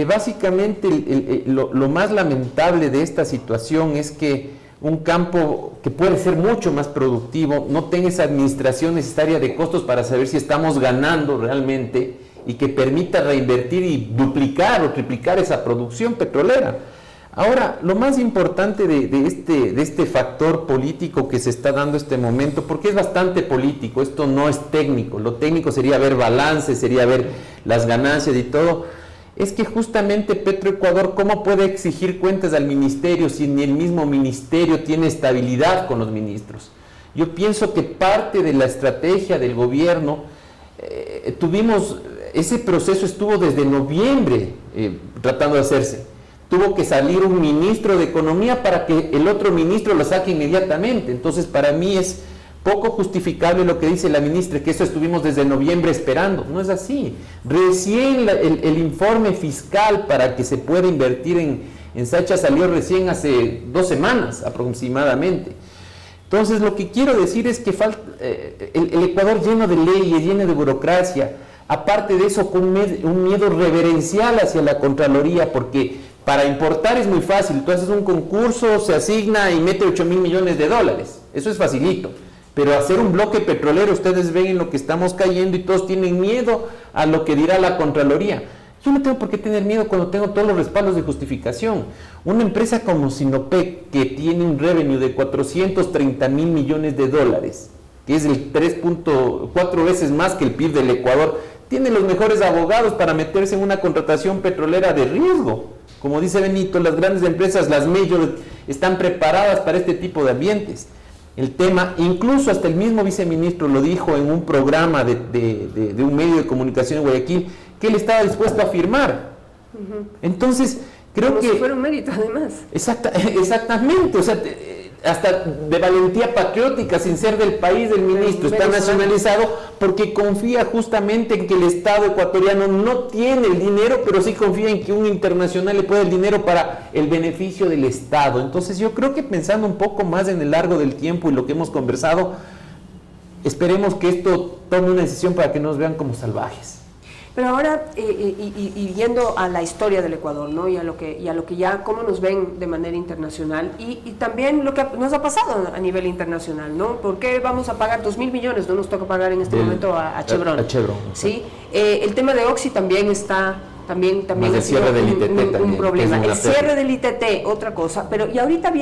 Básicamente lo más lamentable de esta situación es que un campo que puede ser mucho más productivo no tenga esa administración necesaria de costos para saber si estamos ganando realmente, y que permita reinvertir y duplicar o triplicar esa producción petrolera. Ahora, lo más importante de este factor político que se está dando este momento, porque es bastante político, esto no es técnico, lo técnico sería ver balances, sería ver las ganancias y todo, es que justamente Petroecuador, ¿cómo puede exigir cuentas al ministerio si ni el mismo ministerio tiene estabilidad con los ministros? Yo pienso que parte de la estrategia del gobierno, ese proceso estuvo desde noviembre tratando de hacerse. Tuvo que salir un ministro de Economía para que el otro ministro lo saque inmediatamente. Entonces, para mí es poco justificable lo que dice la ministra, que eso estuvimos desde noviembre esperando. No es así. Recién el informe fiscal para que se pueda invertir en Sacha salió recién hace 2 semanas aproximadamente. Entonces, lo que quiero decir es que el Ecuador lleno de leyes, lleno de burocracia, aparte de eso, con un miedo reverencial hacia la Contraloría, porque para importar es muy fácil, tú haces un concurso, se asigna y mete 8,000 millones de dólares, eso es facilito, pero hacer un bloque petrolero, ustedes ven en lo que estamos cayendo y todos tienen miedo a lo que dirá la Contraloría. Yo no tengo por qué tener miedo cuando tengo todos los respaldos de justificación. Una empresa como Sinopec, que tiene un revenue de 430,000 millones de dólares, que es el 3.4 veces más que el PIB del Ecuador, tiene los mejores abogados para meterse en una contratación petrolera de riesgo. Como dice Benito, las grandes empresas, las majors, están preparadas para este tipo de ambientes. El tema, incluso hasta el mismo viceministro lo dijo en un programa de un medio de comunicación en Guayaquil, que él estaba dispuesto a firmar. Entonces, creo como que... si fuera un mérito, además. Exactamente, o sea, hasta de valentía patriótica, sin ser del país del ministro, está nacionalizado porque confía justamente en que el Estado ecuatoriano no tiene el dinero, pero sí confía en que un internacional le puede el dinero para el beneficio del Estado. Entonces yo creo que pensando un poco más en el largo del tiempo y lo que hemos conversado, esperemos que esto tome una decisión para que no nos vean como salvajes. Pero ahora, y viendo a la historia del Ecuador, ¿no? y a lo que ya, cómo nos ven de manera internacional, y también lo que nos ha pasado a nivel internacional, ¿no? ¿Por qué vamos a pagar 2,000 millones? No nos toca pagar en este momento a Chevron. A Chevron, ¿sí? El tema de Oxy también está... También ha sido un problema. El cierre del ITT, otra cosa. Pero y ahorita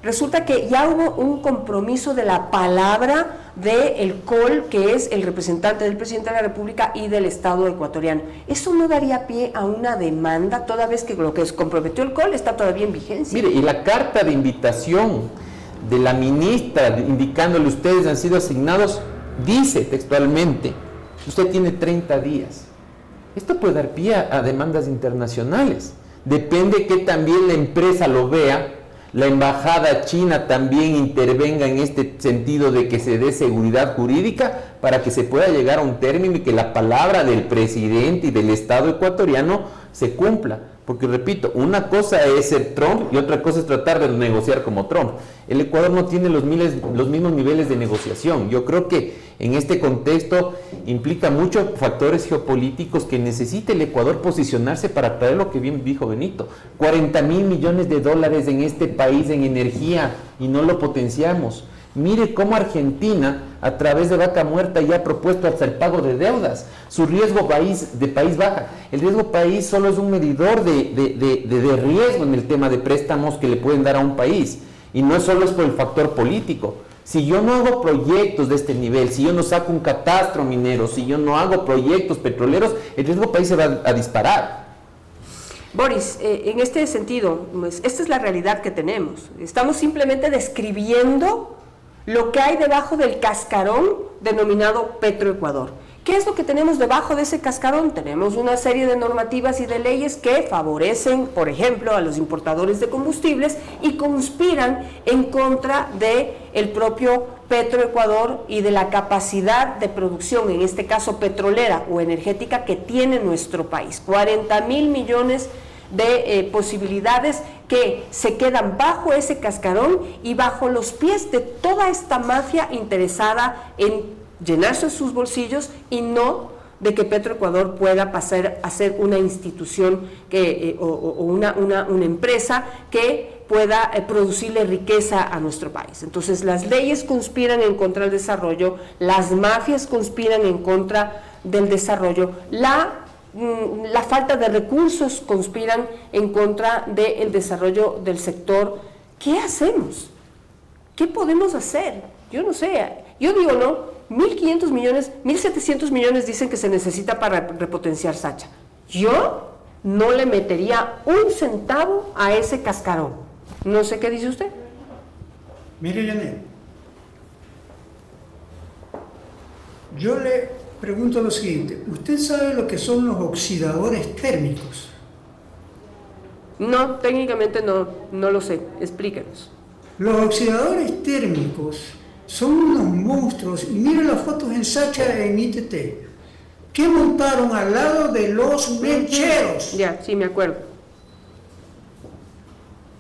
resulta que ya hubo un compromiso de la palabra del COL, que es el representante del presidente de la República y del Estado ecuatoriano. ¿Eso no daría pie a una demanda, toda vez que lo que comprometió el COL está todavía en vigencia? Mire, y la carta de invitación de la ministra, indicándole ustedes han sido asignados, dice textualmente, usted tiene 30 días. Esto puede dar pie a demandas internacionales. Depende que también la empresa lo vea, la embajada china también intervenga en este sentido de que se dé seguridad jurídica para que se pueda llegar a un término y que la palabra del presidente y del Estado ecuatoriano se cumpla. Porque repito, una cosa es ser Trump y otra cosa es tratar de negociar como Trump. El Ecuador no tiene los mismos niveles de negociación. Yo creo que en este contexto implica muchos factores geopolíticos que necesita el Ecuador posicionarse para traer lo que bien dijo Benito. 40,000 millones de dólares en este país en energía y no lo potenciamos. Mire cómo Argentina, a través de Vaca Muerta, ya ha propuesto hasta el pago de deudas. Su riesgo de país baja. El riesgo país solo es un medidor de riesgo en el tema de préstamos que le pueden dar a un país. Y no solo es por el factor político. Si yo no hago proyectos de este nivel, si yo no saco un catastro minero, si yo no hago proyectos petroleros, el riesgo país se va a disparar. Boris, en este sentido, pues, esta es la realidad que tenemos. Estamos simplemente describiendo lo que hay debajo del cascarón denominado Petroecuador. ¿Qué es lo que tenemos debajo de ese cascarón? Tenemos una serie de normativas y de leyes que favorecen, por ejemplo, a los importadores de combustibles y conspiran en contra del propio Petroecuador y de la capacidad de producción, en este caso petrolera o energética, que tiene nuestro país. 40,000 millones de posibilidades que se quedan bajo ese cascarón y bajo los pies de toda esta mafia interesada en llenarse sus bolsillos y no de que Petroecuador pueda pasar a ser una institución o una empresa que pueda producirle riqueza a nuestro país. Entonces las leyes conspiran en contra del desarrollo, las mafias conspiran en contra del desarrollo, la falta de recursos conspiran en contra del desarrollo del sector. ¿Qué hacemos? ¿Qué podemos hacer? Yo no sé, yo digo, ¿no? 1.500 millones, 1.700 millones dicen que se necesita para repotenciar Sacha. Yo no le metería un centavo a ese cascarón. No sé qué dice usted. Mire, Janet, yo le pregunto lo siguiente. ¿Usted sabe lo que son los oxidadores térmicos? No, técnicamente no lo sé. Explíquenos. Los oxidadores térmicos son unos monstruos, y miren las fotos en Sacha en ITT, que montaron al lado de los mecheros. Ya, sí, me acuerdo.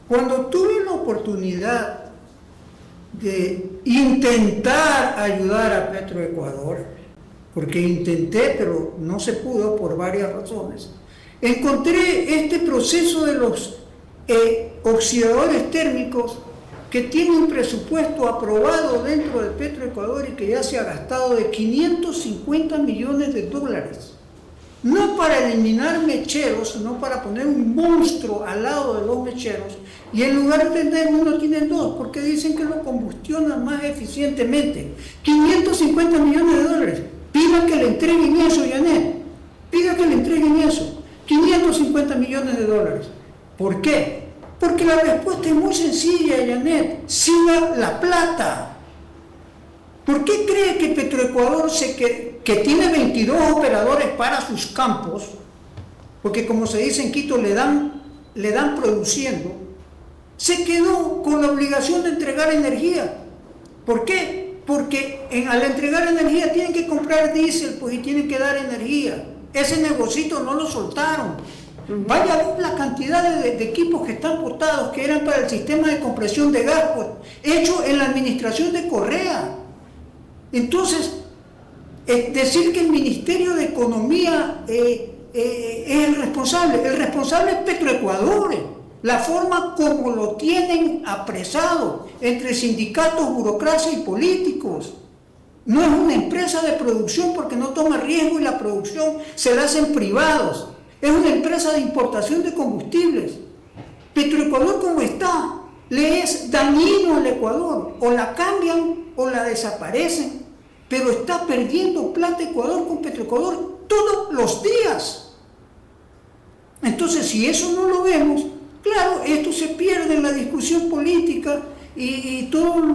Cuando tuve la oportunidad de intentar ayudar a Petroecuador, porque intenté, pero no se pudo por varias razones, encontré este proceso de los oxidadores térmicos que tiene un presupuesto aprobado dentro del Petroecuador y que ya se ha gastado de 550 millones de dólares. No para eliminar mecheros, sino para poner un monstruo al lado de los mecheros, y en lugar de tener uno tienen dos, porque dicen que lo combustionan más eficientemente. 550 millones de dólares. Pida que le entreguen eso, Janet. Pida que le entreguen eso. 550 millones de dólares. ¿Por qué? Porque la respuesta es muy sencilla, Janet. Siga la plata. ¿Por qué cree que Petroecuador que tiene 22 operadores para sus campos, porque como se dice en Quito, le dan produciendo, se quedó con la obligación de entregar energía? ¿Por qué? Porque al entregar energía tienen que comprar diésel, pues, y tienen que dar energía. Ese negocito no lo soltaron. Vaya a ver la cantidad de equipos que están botados, que eran para el sistema de compresión de gas, pues, hecho en la administración de Correa. Entonces, decir que el Ministerio de Economía es el responsable es Petroecuador, la forma como lo tienen apresado entre sindicatos, burocracia y políticos. No es una empresa de producción porque no toma riesgo y la producción se la hacen privados. Es una empresa de importación de combustibles. Petroecuador, como está, le es dañino al Ecuador. O la cambian o la desaparecen. Pero está perdiendo plata Ecuador con Petroecuador todos los días. Entonces, si eso no lo vemos, claro, esto se pierde en la discusión política y toda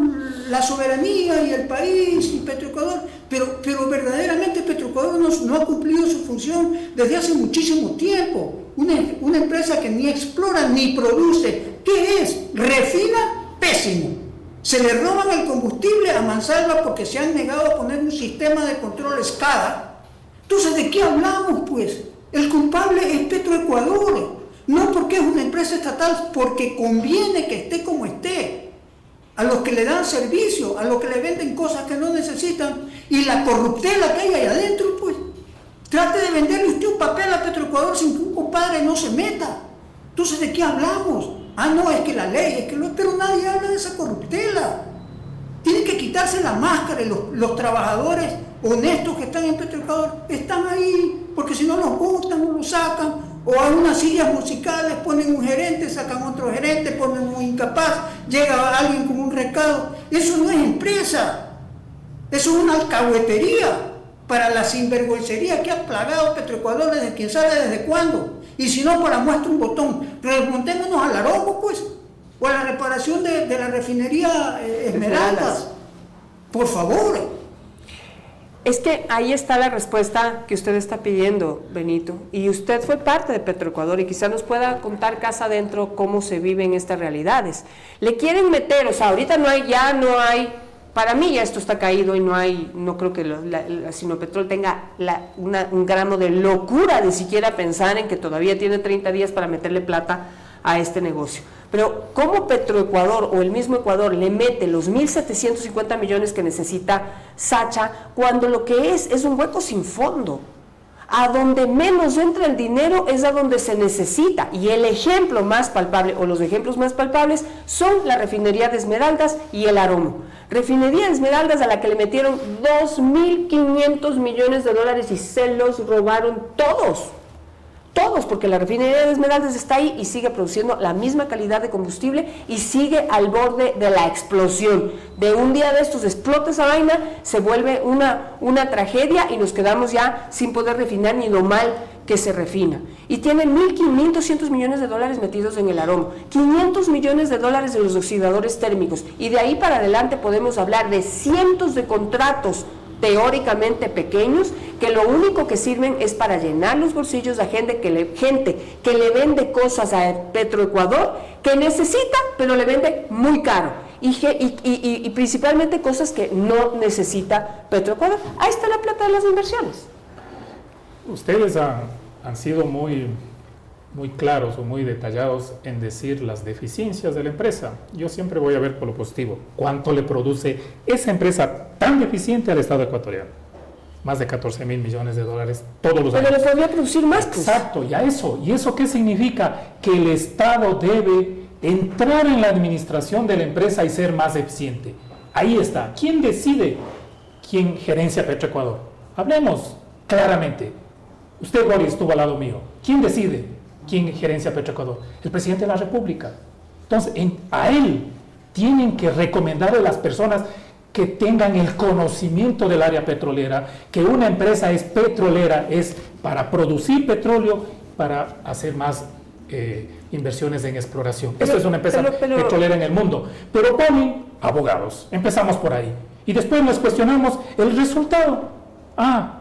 la soberanía y el país y Petroecuador, pero verdaderamente Petroecuador no ha cumplido su función desde hace muchísimo tiempo. Una empresa que ni explora ni produce. ¿Qué es? Refina, pésimo. Se le roban el combustible a mansalva porque se han negado a poner un sistema de control SCADA. Entonces, ¿de qué hablamos, pues? El culpable es Petroecuador, no porque es una empresa estatal, porque conviene que esté como esté. A los que le dan servicio, a los que le venden cosas que no necesitan, y la corruptela que hay ahí adentro, pues. Trate de venderle usted un papel a Petroecuador sin que un compadre no se meta. Entonces, ¿de qué hablamos? Ah, no, es que la ley, pero nadie habla de esa corruptela. Tiene que quitarse la máscara. Y los trabajadores honestos que están en Petroecuador están ahí, porque si no los botan o los sacan, o hay unas sillas musicales, ponen un gerente, sacan otro gerente, ponen un incapaz, llega alguien con un recado. Eso no es empresa, eso es una alcahuetería para la sinvergüencería que ha plagado Petroecuador desde quién sabe desde cuándo. Y si no, para muestra un botón. Remontémonos al Aromo, pues, o a la reparación de la refinería Esmeraldas. Por favor. Es que ahí está la respuesta que usted está pidiendo, Benito, y usted fue parte de Petroecuador y quizá nos pueda contar casa adentro cómo se viven estas realidades. Le quieren meter, o sea, ahorita no hay, para mí ya esto está caído y no creo que la Sinopetrol tenga un gramo de locura de siquiera pensar en que todavía tiene 30 días para meterle plata a este negocio. Pero ¿cómo Petroecuador o el mismo Ecuador le mete los 1.750 millones que necesita Sacha cuando lo que es un hueco sin fondo? A donde menos entra el dinero es a donde se necesita, y el ejemplo más palpable o los ejemplos más palpables son la refinería de Esmeraldas y el Aromo. Refinería de Esmeraldas a la que le metieron 2.500 millones de dólares y se los robaron todos, porque la refinería de Esmeraldas está ahí y sigue produciendo la misma calidad de combustible y sigue al borde de la explosión. De un día de estos explota esa vaina, se vuelve una tragedia y nos quedamos ya sin poder refinar ni lo mal que se refina. Y tienen 1.200 millones de dólares metidos en el Aromo, 500 millones de dólares en los oxidadores térmicos, y de ahí para adelante podemos hablar de cientos de contratos teóricamente pequeños, que lo único que sirven es para llenar los bolsillos a gente que le vende cosas a Petroecuador que necesita, pero le vende muy caro, y principalmente cosas que no necesita Petroecuador. Ahí está la plata de las inversiones. Ustedes han sido muy claros o muy detallados en decir las deficiencias de la empresa. Yo siempre voy a ver por lo positivo. ¿Cuánto le produce esa empresa tan deficiente al Estado ecuatoriano? Más de 14.000 millones de dólares todos los años. Pero le podría producir más. Pues. Exacto, y a eso. ¿Y eso qué significa? Que el Estado debe entrar en la administración de la empresa y ser más eficiente. Ahí está. ¿Quién decide quién gerencia Petroecuador? Hablemos claramente. Usted, Boris, estuvo al lado mío. ¿Quién decide quién gerencia Petroecuador? El presidente de la República. Entonces, a él tienen que recomendarle a las personas que tengan el conocimiento del área petrolera, que una empresa es petrolera, es para producir petróleo, para hacer más inversiones en exploración. Esto es una empresa petrolera en el mundo. Pero ponen abogados. Empezamos por ahí. Y después nos cuestionamos el resultado.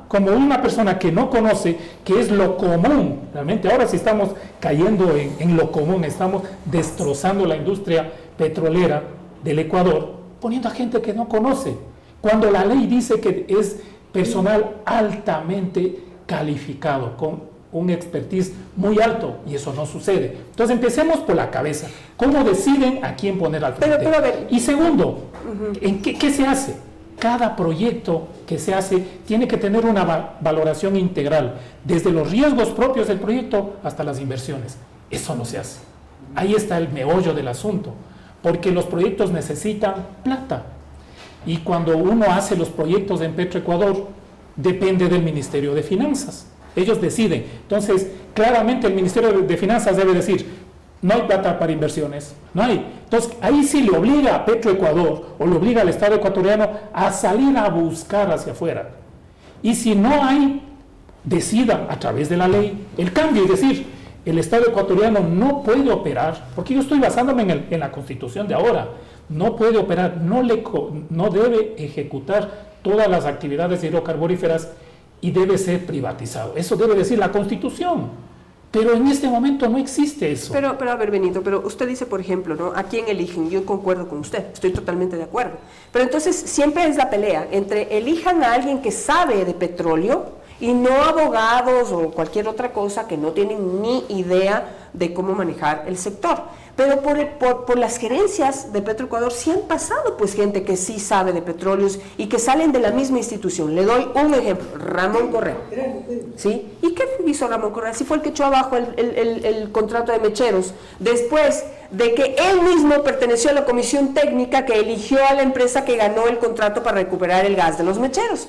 Como una persona que no conoce qué es lo común, realmente ahora sí estamos cayendo en lo común, estamos destrozando la industria petrolera del Ecuador, poniendo a gente que no conoce, cuando la ley dice que es personal altamente calificado, con un expertise muy alto, y eso no sucede. Entonces empecemos por la cabeza, ¿cómo deciden a quién poner al frente? Pero a ver. Y segundo, ¿en qué se hace? Cada proyecto que se hace tiene que tener una valoración integral, desde los riesgos propios del proyecto hasta las inversiones. Eso no se hace. Ahí está el meollo del asunto, porque los proyectos necesitan plata. Y cuando uno hace los proyectos en Petroecuador, depende del Ministerio de Finanzas. Ellos deciden. Entonces, claramente el Ministerio de Finanzas debe decir: no hay plata para inversiones, no hay. Entonces, ahí sí le obliga a Petroecuador o le obliga al Estado ecuatoriano a salir a buscar hacia afuera. Y si no hay, decidan a través de la ley el cambio, es decir, el Estado ecuatoriano no puede operar, porque yo estoy basándome en la Constitución de ahora, no puede operar, no debe ejecutar todas las actividades hidrocarburíferas y debe ser privatizado. Eso debe decir la Constitución. Pero en este momento no existe eso. Pero a ver, Benito, pero usted dice, por ejemplo, ¿no? ¿A quién eligen? Yo concuerdo con usted, estoy totalmente de acuerdo. Pero entonces siempre es la pelea entre elijan a alguien que sabe de petróleo y no abogados o cualquier otra cosa que no tienen ni idea de cómo manejar el sector. Pero por las gerencias de Petroecuador sí han pasado pues gente que sí sabe de petróleos y que salen de la misma institución. Le doy un ejemplo, Ramón Correa. ¿Sí? ¿Y qué hizo Ramón Correa? Sí fue el que echó abajo el contrato de mecheros, después de que él mismo perteneció a la comisión técnica que eligió a la empresa que ganó el contrato para recuperar el gas de los mecheros.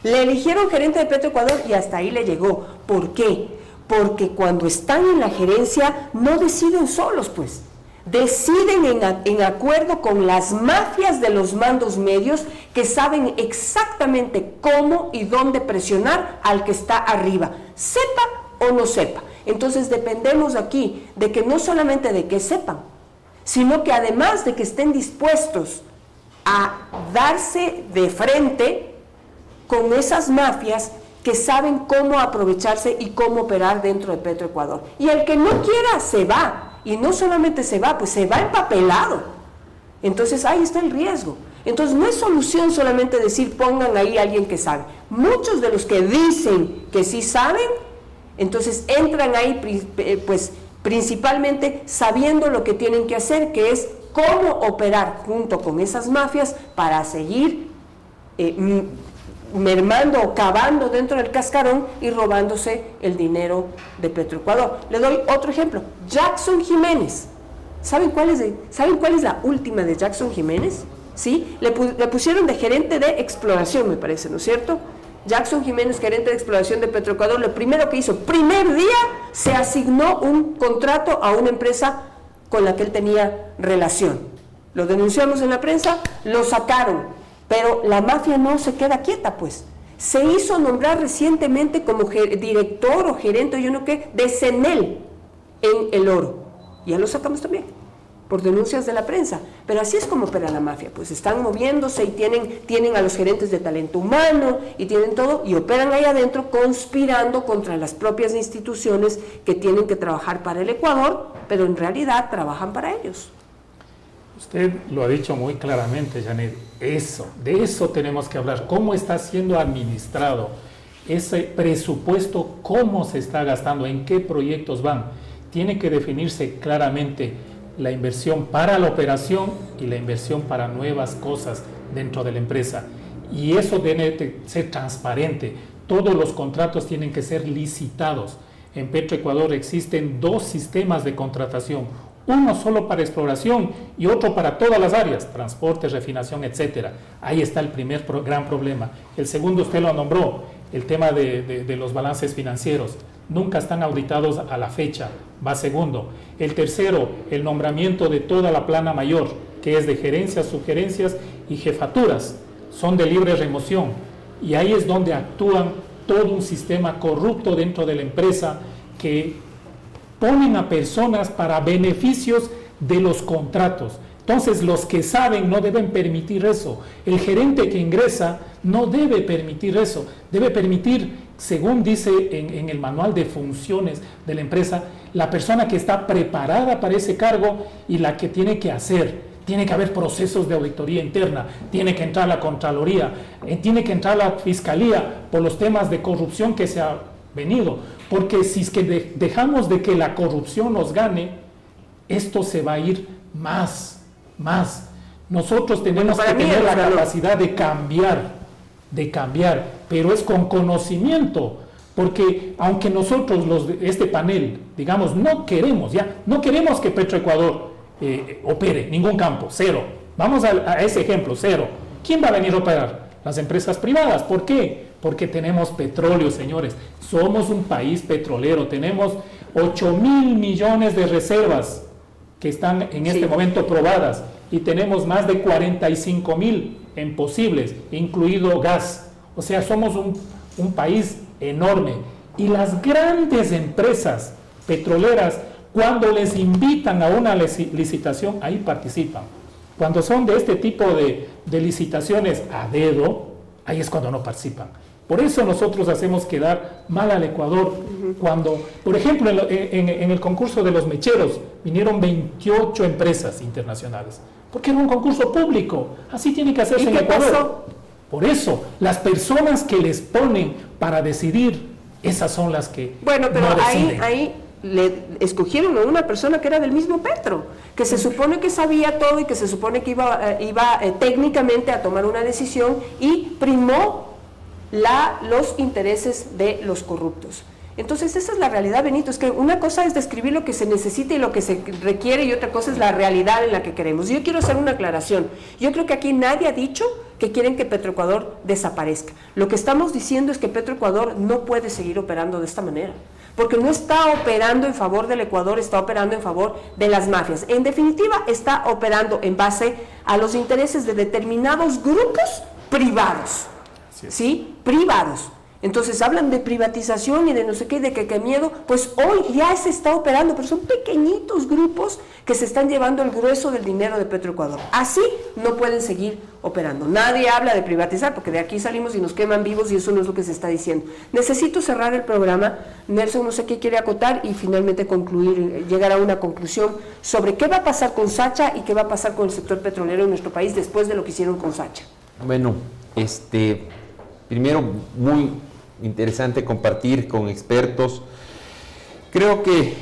Le eligieron gerente de Petroecuador y hasta ahí le llegó. ¿Por qué? Porque cuando están en la gerencia no deciden solos, pues. Deciden en acuerdo con las mafias de los mandos medios que saben exactamente cómo y dónde presionar al que está arriba, sepa o no sepa. Entonces dependemos aquí de que no solamente de que sepan, sino que además de que estén dispuestos a darse de frente con esas mafias que saben cómo aprovecharse y cómo operar dentro de Petroecuador. Y el que no quiera se va. Y no solamente se va, pues se va empapelado. Entonces ahí está el riesgo. Entonces no es solución solamente decir pongan ahí a alguien que sabe. Muchos de los que dicen que sí saben, entonces entran ahí pues principalmente sabiendo lo que tienen que hacer, que es cómo operar junto con esas mafias para seguir mermando o cavando dentro del cascarón y robándose el dinero de Petroecuador. Le doy otro ejemplo, Jackson Jiménez. ¿Saben cuál es la última de Jackson Jiménez? ¿Sí? Le pusieron de gerente de exploración, me parece, ¿no es cierto? Jackson Jiménez, gerente de exploración de Petroecuador, lo primero que hizo, primer día, se asignó un contrato a una empresa con la que él tenía relación. Lo denunciamos en la prensa, lo sacaron. Pero la mafia no se queda quieta, pues. Se hizo nombrar recientemente como director o gerente, yo no qué, de CENEL en El Oro. Ya lo sacamos también, por denuncias de la prensa. Pero así es como opera la mafia, pues están moviéndose y tienen a los gerentes de talento humano y tienen todo, y operan ahí adentro conspirando contra las propias instituciones que tienen que trabajar para el Ecuador, pero en realidad trabajan para ellos. Usted lo ha dicho muy claramente, Janet. De eso tenemos que hablar. ¿Cómo está siendo administrado ese presupuesto? ¿Cómo se está gastando? ¿En qué proyectos van? Tiene que definirse claramente la inversión para la operación y la inversión para nuevas cosas dentro de la empresa. Y eso debe ser transparente. Todos los contratos tienen que ser licitados. En Petroecuador existen 2 sistemas de contratación. Uno solo para exploración y otro para todas las áreas, transporte, refinación, etcétera. Ahí está el primer gran problema. El segundo, usted lo nombró, el tema de los balances financieros. Nunca están auditados a la fecha, va segundo. El tercero, el nombramiento de toda la plana mayor, que es de gerencias, subgerencias y jefaturas. Son de libre remoción. Y ahí es donde actúan todo un sistema corrupto dentro de la empresa que ponen a personas para beneficios de los contratos. Entonces los que saben no deben permitir eso. El gerente que ingresa no debe permitir eso. Debe permitir, según dice en el manual de funciones de la empresa, la persona que está preparada para ese cargo y la que tiene que hacer. Tiene que haber procesos de auditoría interna, tiene que entrar la Contraloría, tiene que entrar la Fiscalía por los temas de corrupción que se ha venido, porque si es que dejamos de que la corrupción nos gane, esto se va a ir más. Nosotros tenemos que tener la capacidad de cambiar, pero es con conocimiento, porque aunque nosotros este panel, digamos, no queremos que Petroecuador opere ningún campo, cero. Vamos a ese ejemplo, cero. ¿Quién va a venir a operar? Las empresas privadas. ¿Por qué? Porque tenemos petróleo, señores. Somos un país petrolero. Tenemos 8,000 millones de reservas que están en este momento probadas y tenemos más de 45,000 en posibles, incluido gas. O sea, somos un país enorme. Y las grandes empresas petroleras, cuando les invitan a una licitación, ahí participan. Cuando son de este tipo de licitaciones a dedo, ahí es cuando no participan. Por eso nosotros hacemos quedar mal al Ecuador. Cuando, por ejemplo, en el concurso de los mecheros, vinieron 28 empresas internacionales, porque era un concurso público. Así tiene que hacerse en Ecuador. Pasó? Por eso, las personas que les ponen para decidir, esas son las que bueno, pero no deciden. le escogieron a una persona que era del mismo Petro, que se supone que sabía todo y que se supone que iba técnicamente a tomar una decisión, y primó los intereses de los corruptos. Entonces esa es la realidad, Benito. Es que una cosa es describir lo que se necesita y lo que se requiere, y otra cosa es la realidad en la que queremos. Yo quiero hacer una aclaración. Yo creo que aquí nadie ha dicho que quieren que Petroecuador desaparezca. Lo que estamos diciendo es que Petroecuador no puede seguir operando de esta manera, porque no está operando en favor del Ecuador, está operando en favor de las mafias. En definitiva, está operando en base a los intereses de determinados grupos privados, ¿sí? Privados. Entonces hablan de privatización y de no sé qué, de que miedo. Pues hoy ya se está operando, pero son pequeñitos grupos que se están llevando el grueso del dinero de Petroecuador. Así no pueden seguir operando. Nadie habla de privatizar, porque de aquí salimos y nos queman vivos, y eso no es lo que se está diciendo. Necesito cerrar el programa. Nelson, no sé qué quiere acotar, y finalmente concluir, llegar a una conclusión sobre qué va a pasar con Sacha y qué va a pasar con el sector petrolero en nuestro país después de lo que hicieron con Sacha. Bueno, primero, muy interesante compartir con expertos. Creo que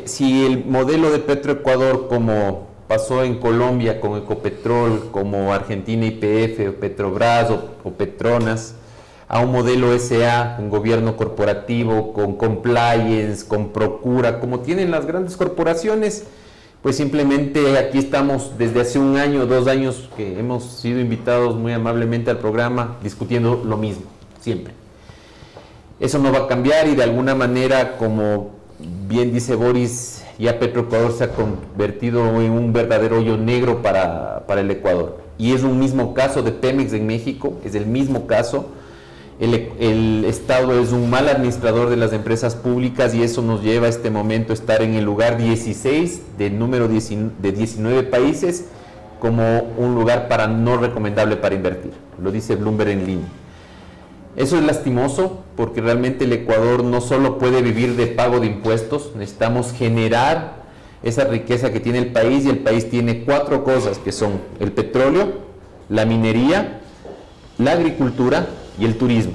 si el modelo de Petroecuador, como pasó en Colombia con Ecopetrol, como Argentina YPF, o Petrobras o Petronas, a un modelo SA, con gobierno corporativo, con compliance, con procura, como tienen las grandes corporaciones, pues simplemente aquí estamos desde hace 1 año, 2 años, que hemos sido invitados muy amablemente al programa, discutiendo lo mismo, siempre. Eso no va a cambiar, y de alguna manera, como bien dice Boris, ya Petroecuador se ha convertido en un verdadero hoyo negro para el Ecuador. Y es un mismo caso de Pemex en México, es el mismo caso. El Estado es un mal administrador de las empresas públicas, y eso nos lleva a este momento a estar en el lugar 16 del número de 19 países como un lugar no recomendable para invertir. Lo dice Bloomberg en línea. Eso es lastimoso, porque realmente el Ecuador no solo puede vivir de pago de impuestos, necesitamos generar esa riqueza que tiene el país, y el país tiene 4 cosas, que son el petróleo, la minería, la agricultura y el turismo.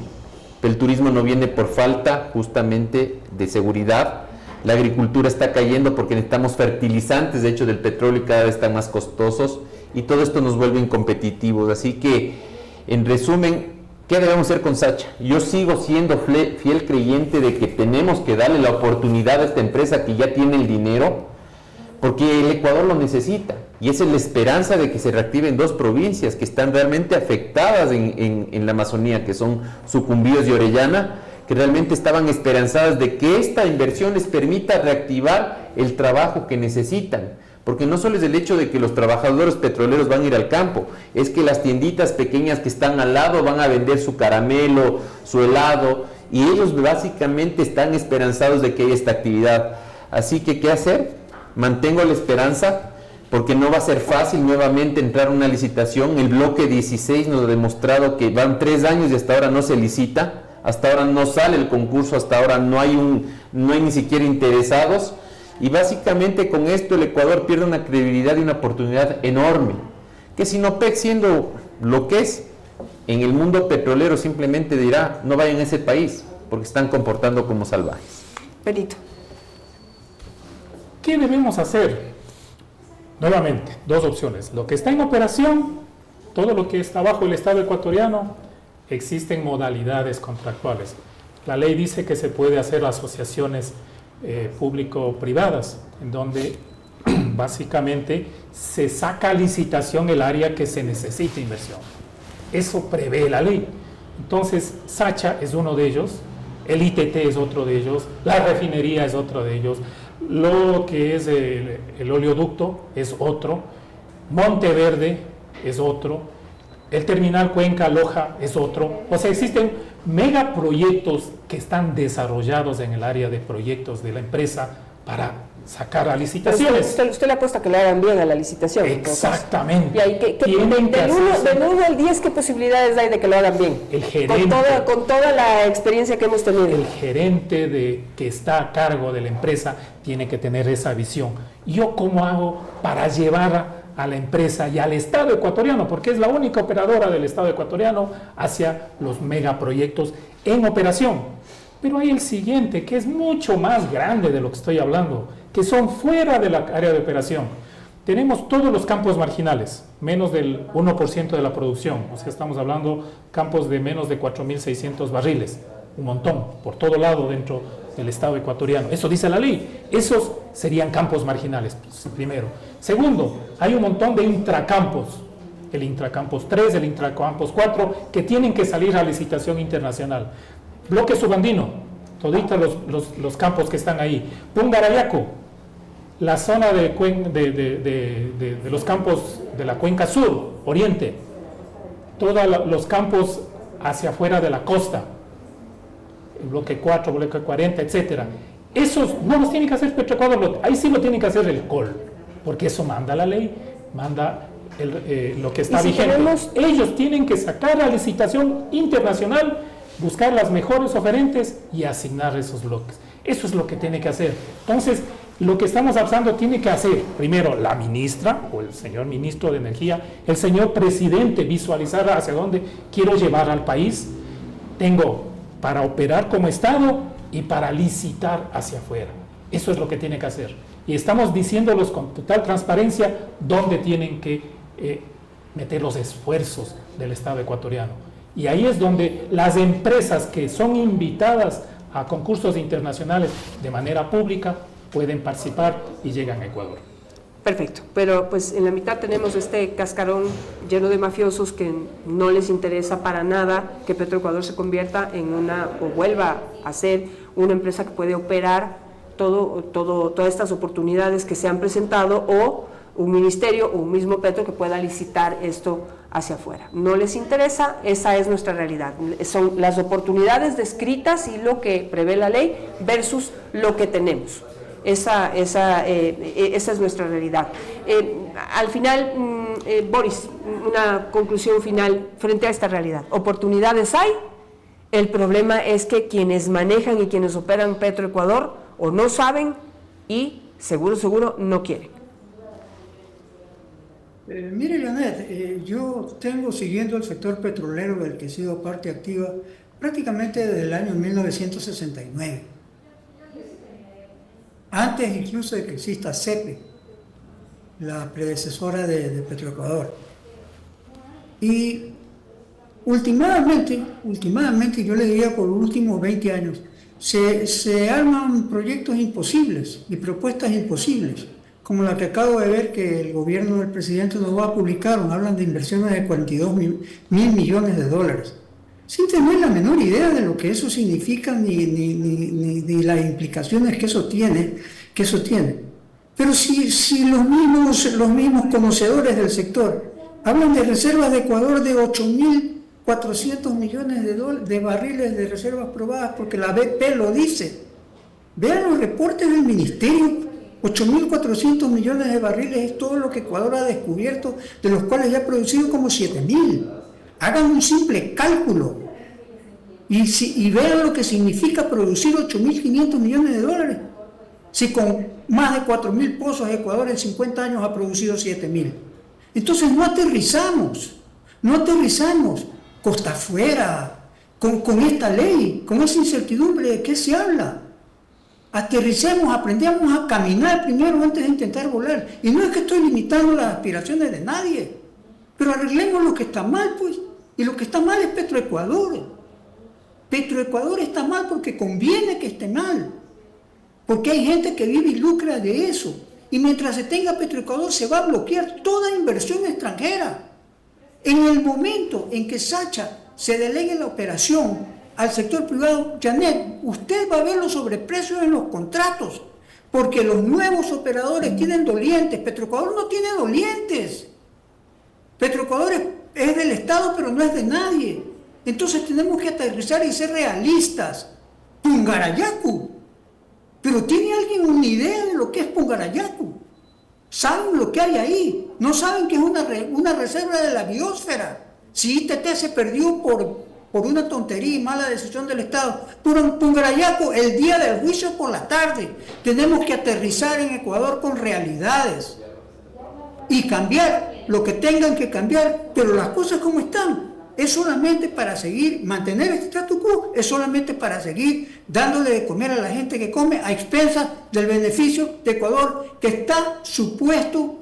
El turismo no viene por falta justamente de seguridad. La agricultura está cayendo porque necesitamos fertilizantes, de hecho, del petróleo, y cada vez están más costosos, y todo esto nos vuelve incompetitivos. Así que, en resumen, ¿qué debemos hacer con Sacha? Yo sigo siendo fiel creyente de que tenemos que darle la oportunidad a esta empresa que ya tiene el dinero, porque el Ecuador lo necesita, y esa es la esperanza de que se reactiven 2 provincias que están realmente afectadas en la Amazonía, que son Sucumbíos y Orellana, que realmente estaban esperanzadas de que esta inversión les permita reactivar el trabajo que necesitan. Porque no solo es el hecho de que los trabajadores petroleros van a ir al campo, es que las tienditas pequeñas que están al lado van a vender su caramelo, su helado, y ellos básicamente están esperanzados de que haya esta actividad. Así que, ¿qué hacer? Mantengo la esperanza, porque no va a ser fácil nuevamente entrar a una licitación. El bloque 16 nos ha demostrado que van 3 años y hasta ahora no se licita, hasta ahora no sale el concurso, hasta ahora no hay ni siquiera interesados. Y básicamente con esto el Ecuador pierde una credibilidad y una oportunidad enorme, que Sinopec, siendo lo que es en el mundo petrolero, simplemente dirá: no vayan a ese país porque están comportando como salvajes. Benito, ¿qué debemos hacer? Nuevamente, 2 opciones: lo que está en operación, todo lo que está bajo el Estado ecuatoriano. Existen modalidades contractuales. La ley dice que se puede hacer asociaciones público-privadas, en donde básicamente se saca a licitación el área que se necesita inversión. Eso prevé la ley. Entonces, Sacha es uno de ellos, el ITT es otro de ellos, la refinería es otro de ellos, lo que es el oleoducto es otro, Monteverde es otro, el terminal Cuenca-Loja es otro. O sea, existen megaproyectos que están desarrollados en el área de proyectos de la empresa para sacar a licitaciones. Usted le apuesta que lo hagan bien a la licitación. Exactamente. Y hay del 1 al 10, ¿qué posibilidades hay de que lo hagan bien? El gerente, con toda la experiencia que hemos tenido. El gerente que está a cargo de la empresa tiene que tener esa visión. ¿Yo cómo hago para llevar a la empresa y al Estado ecuatoriano, porque es la única operadora del Estado ecuatoriano, hacia los megaproyectos en operación? Pero hay el siguiente, que es mucho más grande de lo que estoy hablando, que son fuera de la área de operación. Tenemos todos los campos marginales, menos del 1% de la producción, o sea, estamos hablando campos de menos de 4.600 barriles, un montón, por todo lado dentro del Estado ecuatoriano. Eso dice la ley, esos serían campos marginales, primero. Segundo, hay un montón de intracampos, el intracampos 3, el intracampos 4, que tienen que salir a licitación internacional. Bloque subandino, toditos los campos que están ahí. Pungarayacu, la zona de los campos de la cuenca sur, oriente, todos los campos hacia afuera de la costa, el bloque 4, bloque 40, etcétera. Esos no los tiene que hacer Petroecuador, ahí sí lo tiene que hacer el COL, porque eso manda la ley, manda lo que está vigente. Ellos tienen que sacar a licitación internacional, buscar las mejores oferentes y asignar esos bloques. Eso es lo que tiene que hacer. Entonces, lo que estamos hablando tiene que hacer, primero, la ministra o el señor ministro de Energía, el señor presidente, visualizar hacia dónde quiero llevar al país. Tengo para operar como Estado y para licitar hacia afuera. Eso es lo que tiene que hacer. Y estamos diciéndolos con total transparencia dónde tienen que meter los esfuerzos del Estado ecuatoriano. Y ahí es donde las empresas que son invitadas a concursos internacionales de manera pública pueden participar y llegan a Ecuador. Perfecto, pero pues en la mitad tenemos este cascarón lleno de mafiosos que no les interesa para nada que Petroecuador se convierta en o vuelva a ser una empresa que puede operar todas estas oportunidades que se han presentado, o un ministerio o un mismo Petro que pueda licitar esto hacia afuera. No les interesa, esa es nuestra realidad. Son las oportunidades descritas y lo que prevé la ley versus lo que tenemos. Esa es nuestra realidad. Al final, Boris, una conclusión final frente a esta realidad. Oportunidades hay, el problema es que quienes manejan y quienes operan Petroecuador o no saben y seguro no quieren. Mire, Leonel, yo tengo siguiendo el sector petrolero del que he sido parte activa prácticamente desde el año 1969. Antes incluso de que exista CEPE, la predecesora de Petroecuador. Y últimamente, yo le diría por los últimos 20 años, se arman proyectos imposibles y propuestas imposibles, como la que acabo de ver que el gobierno del presidente nos va a publicar, hablan de inversiones de 42.000 millones de dólares, sin tener la menor idea de lo que eso significa ni las implicaciones que eso tiene. Pero si los mismos conocedores del sector hablan de reservas de Ecuador de 8.400 millones de barriles de reservas probadas, porque la BP lo dice. Vean los reportes del ministerio. 8.400 millones de barriles es todo lo que Ecuador ha descubierto, de los cuales ya ha producido como 7.000. Hagan un simple cálculo y vean lo que significa producir 8.500 millones de dólares. Si con más de 4.000 pozos Ecuador en 50 años ha producido 7.000. Entonces no aterrizamos costa afuera con esta ley, con esa incertidumbre de qué se habla. Aterricemos, aprendamos a caminar primero antes de intentar volar. Y no es que estoy limitando las aspiraciones de nadie, pero arreglemos lo que está mal, pues. Y lo que está mal es Petroecuador. Petroecuador está mal porque conviene que esté mal. Porque hay gente que vive y lucra de eso. Y mientras se tenga Petroecuador se va a bloquear toda inversión extranjera. En el momento en que Sacha se delegue la operación al sector privado, Janet, usted va a ver los sobreprecios en los contratos, porque los nuevos operadores tienen dolientes. Petroecuador no tiene dolientes. Petroecuador es del Estado, pero no es de nadie. Entonces tenemos que aterrizar y ser realistas. Pungarayacu. Pero ¿tiene alguien una idea de lo que es Pungarayacu? ¿Saben lo que hay ahí? No saben que es una reserva de la biosfera. Si ITT se perdió por una tontería y mala decisión del Estado. Pungarayacu, el día del juicio por la tarde. Tenemos que aterrizar en Ecuador con realidades y cambiar lo que tengan que cambiar, pero las cosas como están. es solamente para seguir, mantener este status quo, es solamente para seguir dándole de comer a la gente que come a expensas del beneficio de Ecuador que está supuesto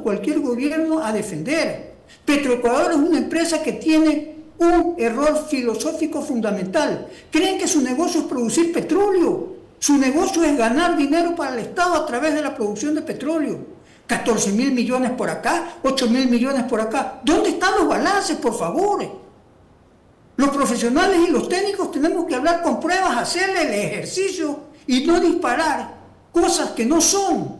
cualquier gobierno a defender. Petroecuador es una empresa que tiene un error filosófico fundamental. Creen que su negocio es producir petróleo. Su negocio es ganar dinero para el Estado a través de la producción de petróleo. 14.000 millones por acá, 8.000 millones por acá. ¿Dónde están los balances, por favor? Los profesionales y los técnicos tenemos que hablar con pruebas, hacerle el ejercicio y no disparar cosas que no son.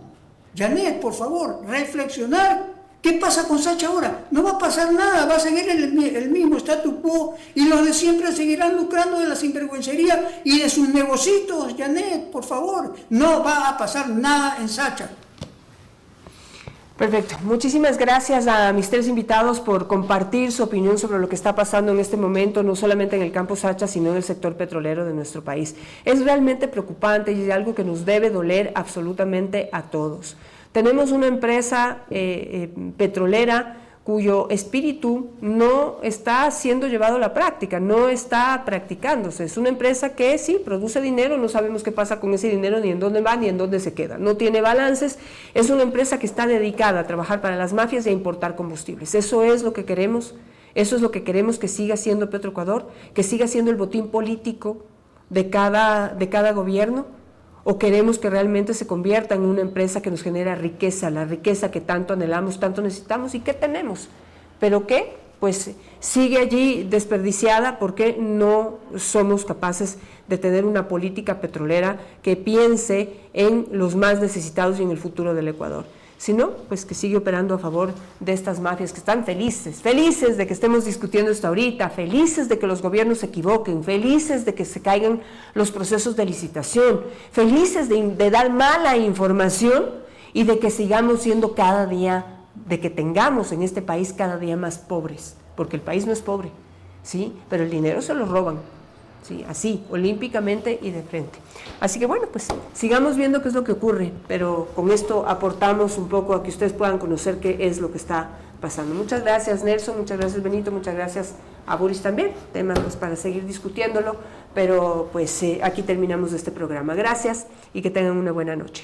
Janet, por favor, reflexionar. ¿Qué pasa con Sacha ahora? No va a pasar nada, va a seguir el mismo status quo y los de siempre seguirán lucrando de la sinvergüencería y de sus negocios, Janet, por favor. No va a pasar nada en Sacha. Perfecto. Muchísimas gracias a mis tres invitados por compartir su opinión sobre lo que está pasando en este momento, no solamente en el campo Sacha, sino en el sector petrolero de nuestro país. Es realmente preocupante y es algo que nos debe doler absolutamente a todos. Tenemos una empresa petrolera cuyo espíritu no está siendo llevado a la práctica, no está practicándose. Es una empresa que sí produce dinero, no sabemos qué pasa con ese dinero, ni en dónde va, ni en dónde se queda. No tiene balances, es una empresa que está dedicada a trabajar para las mafias y a importar combustibles. Eso es lo que queremos, eso es lo que queremos que siga siendo Petroecuador, que siga siendo el botín político de cada gobierno. ¿O queremos que realmente se convierta en una empresa que nos genera riqueza, la riqueza que tanto anhelamos, tanto necesitamos y que tenemos? ¿Pero qué? Pues sigue allí desperdiciada porque no somos capaces de tener una política petrolera que piense en los más necesitados y en el futuro del Ecuador. Si no, pues que sigue operando a favor de estas mafias que están felices de que estemos discutiendo esto ahorita, felices de que los gobiernos se equivoquen, felices de que se caigan los procesos de licitación, felices de dar mala información y de que sigamos siendo cada día, de que tengamos en este país cada día más pobres, porque el país no es pobre, ¿sí? Pero el dinero se lo roban. Sí, así, olímpicamente y de frente. Así que bueno, pues sigamos viendo qué es lo que ocurre, pero con esto aportamos un poco a que ustedes puedan conocer qué es lo que está pasando. Muchas gracias, Nelson, muchas gracias, Benito, muchas gracias a Boris también, temas pues, para seguir discutiéndolo, pero pues aquí terminamos este programa. Gracias y que tengan una buena noche.